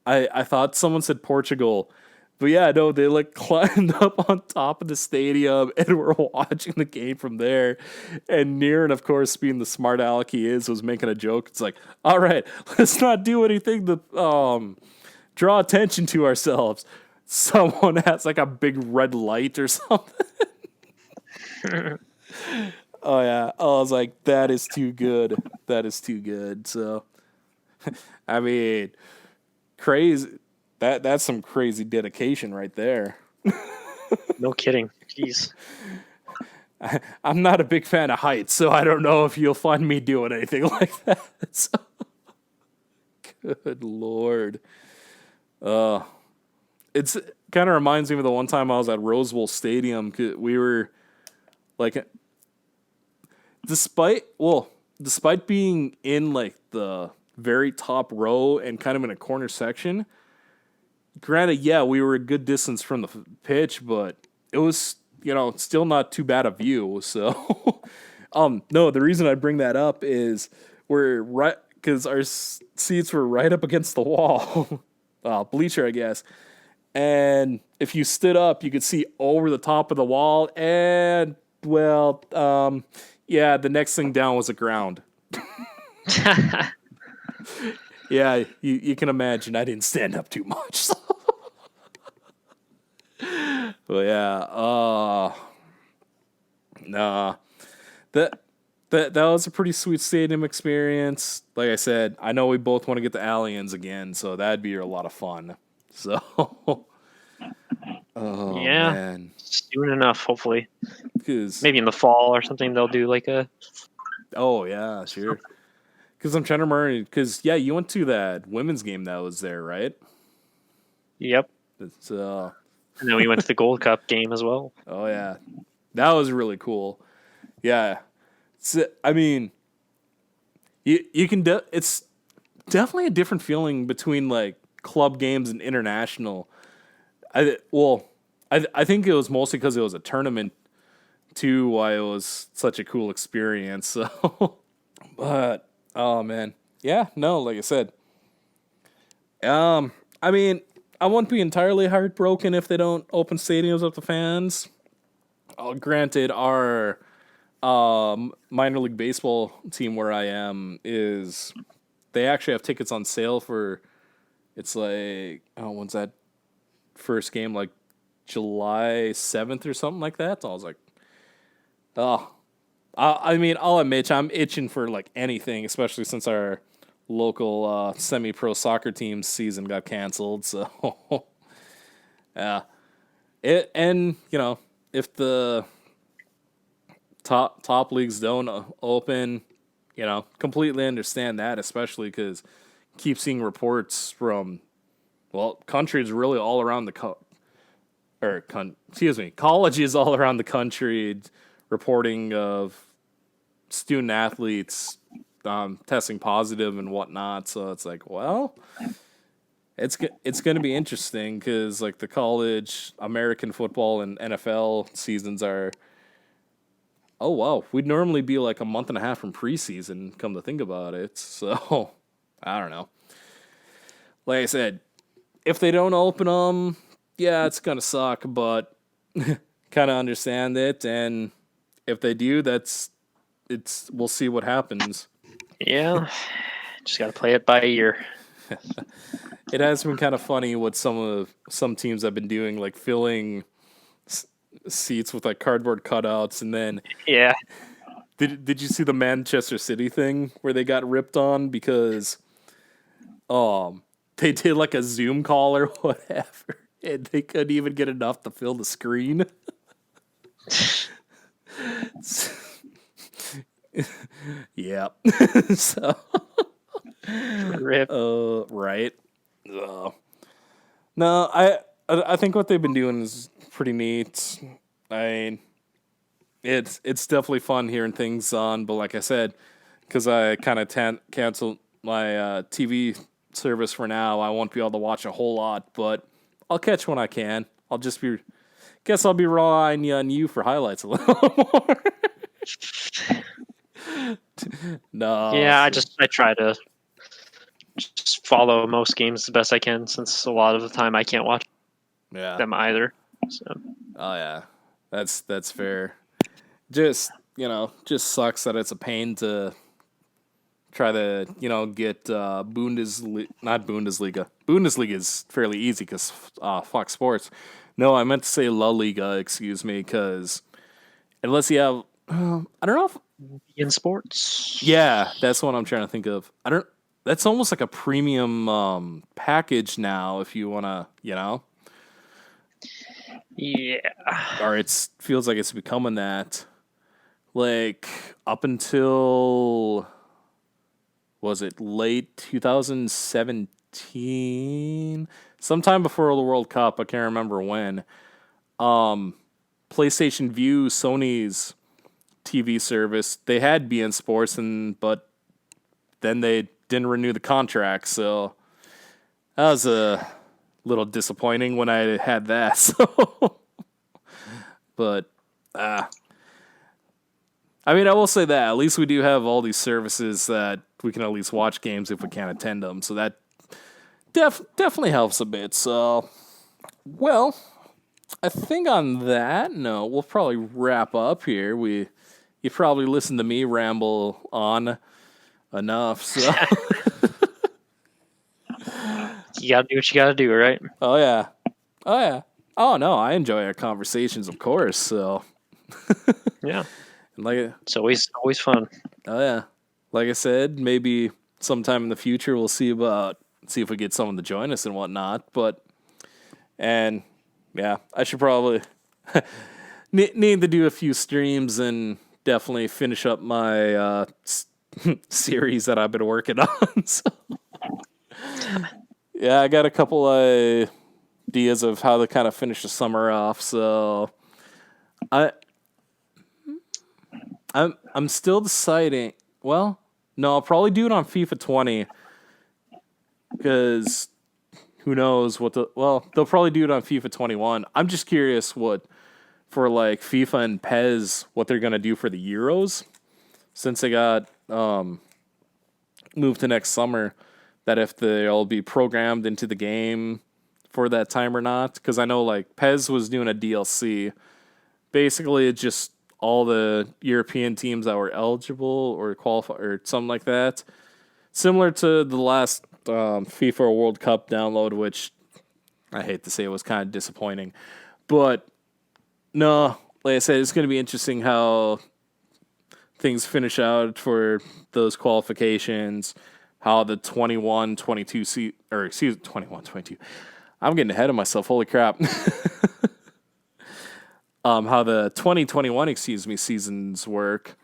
I thought someone said Portugal. But yeah, no, they like climbed up on top of the stadium and were watching the game from there. And Niren, of course, being the smart aleck he is, was making a joke. It's like, all right, let's not do anything to draw attention to ourselves. Someone has like a big red light or something. Oh yeah. Oh, I was like, that is too good. That is too good. So I mean, crazy. That's some crazy dedication right there. No kidding. Jeez. I'm not a big fan of heights, so I don't know if you'll find me doing anything like that. So, good lord. It's kind of reminds me of the one time I was at Rose Bowl Stadium. We were like, despite being in like the very top row and kind of in a corner section. Granted, yeah, we were a good distance from the pitch, but it was, still not too bad a view. So, no, the reason I bring that up is we're right because our seats were right up against the wall, bleacher, I guess. And if you stood up, you could see over the top of the wall, and well, yeah, the next thing down was the ground. Yeah, you can imagine I didn't stand up too much. So. But yeah, nah, that was a pretty sweet stadium experience. Like I said, I know we both want to get the Aliens again, so that'd be a lot of fun. So, oh Yeah. man, Soon enough, hopefully. 'Cause- Maybe in the fall or something they'll do like a. oh yeah, sure. Because I'm trying to remember. Because yeah, you went to that women's game that was there, right? Yep. It's And then we went to the Gold Cup game as well. oh yeah, that was really cool. Yeah, I mean, you can it's definitely a different feeling between like club games and international. I think it was mostly because it was a tournament too. Why it was such a cool experience. So, but oh man, yeah, no, like I said, I mean, I won't be entirely heartbroken if they don't open stadiums up to fans. Granted, our minor league baseball team where I am is they actually have tickets on sale for it's like when's that first game, like July 7th or something like that. So I was like, oh, I mean, I'll admit I'm itching for like anything, especially since our local semi-pro soccer team's season got canceled. So yeah, and if the top leagues don't open, completely understand that, especially because keep seeing reports from countries really all around the colleges all around the country reporting of student athletes testing positive and whatnot. So it's like, well, it's going to be interesting because like the college American football and NFL seasons are. Oh wow, we'd normally be like a month and a half from preseason. Come to think about it, so I don't know. Like I said, if they don't open them, yeah, it's gonna suck, but kind of understand it. And if they do, it's we'll see what happens. Yeah, just got to play it by ear. It has been kind of funny what some teams have been doing, like filling seats with like cardboard cutouts, and then Yeah. did you see the Manchester City thing where they got ripped on because they did like a Zoom call or whatever, and they couldn't even get enough to fill the screen. Yeah. So Rip. right. No, I think what they've been doing is pretty neat. I mean, it's definitely fun hearing things on, but like I said, because I kind of canceled my TV service for now, I won't be able to watch a whole lot, but I'll catch when I can. Guess I'll be relying on you for highlights a little more. No. Yeah, I try to just follow most games the best I can, since a lot of the time I can't watch them either. So. Oh yeah, that's fair. Just just sucks that it's a pain to try to get Bundesliga, not Bundesliga. Bundesliga is fairly easy because Fox Sports. No, I meant to say La Liga. Excuse me, because unless you have, I don't know if In sports. yeah, that's what I'm trying to think of. I don't. That's almost like a premium package now. If you wanna, Yeah. or it feels like it's becoming that. Like up until was it late 2017? Sometime before the World Cup, I can't remember when. PlayStation View, Sony's TV service, they had BN Sports, but then they didn't renew the contract, so that was a little disappointing when I had that. So, but I mean, I will say that at least we do have all these services that we can at least watch games if we can't attend them. So that definitely helps a bit. So, well, I think on that note, we'll probably wrap up here. You probably listened to me ramble on enough. So, You gotta do what you gotta do, right? oh yeah. Oh no, I enjoy our conversations, of course. So, Yeah. like, It's always fun. oh yeah, like I said, maybe sometime in the future we'll see if we get someone to join us and whatnot. And yeah, I should probably need to do a few streams and definitely finish up my series that I've been working on. So, yeah, I got a couple ideas of how to kind of finish the summer off. So I'm still deciding. Well, no, I'll probably do it on FIFA 20 because who knows what they'll probably do it on FIFA 21. I'm just curious what for like FIFA and PES what they're gonna do for the Euros since they got moved to next summer. That if they'll be programmed into the game for that time or not. Because I know like PES was doing a DLC. Basically, it's just all the European teams that were eligible or qualify or something like that. Similar to the last FIFA World Cup download, which I hate to say it was kind of disappointing. But no, like I said, it's going to be interesting how things finish out for those qualifications. How the 21-22 or excuse 21-22. I'm getting ahead of myself. Holy crap. How the 2021 seasons work.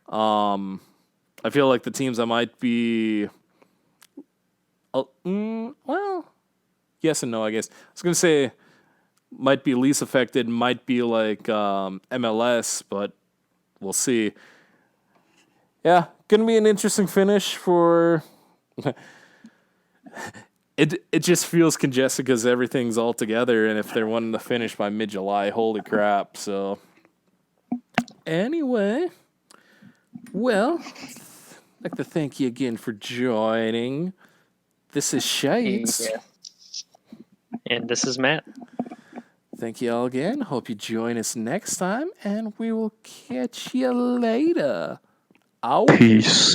I feel like the teams that might be well, yes and no, I guess. I was going to say might be least affected, might be like MLS, but we'll see. Yeah, going to be an interesting finish for it just feels congested because everything's all together, and if they're wanting to finish by mid-July, holy crap. So anyway, well, I'd like to thank you again for joining. This is Shites. Yeah. And this is Matt. Thank you all again. Hope you join us next time, and we will catch you later. Out. Peace.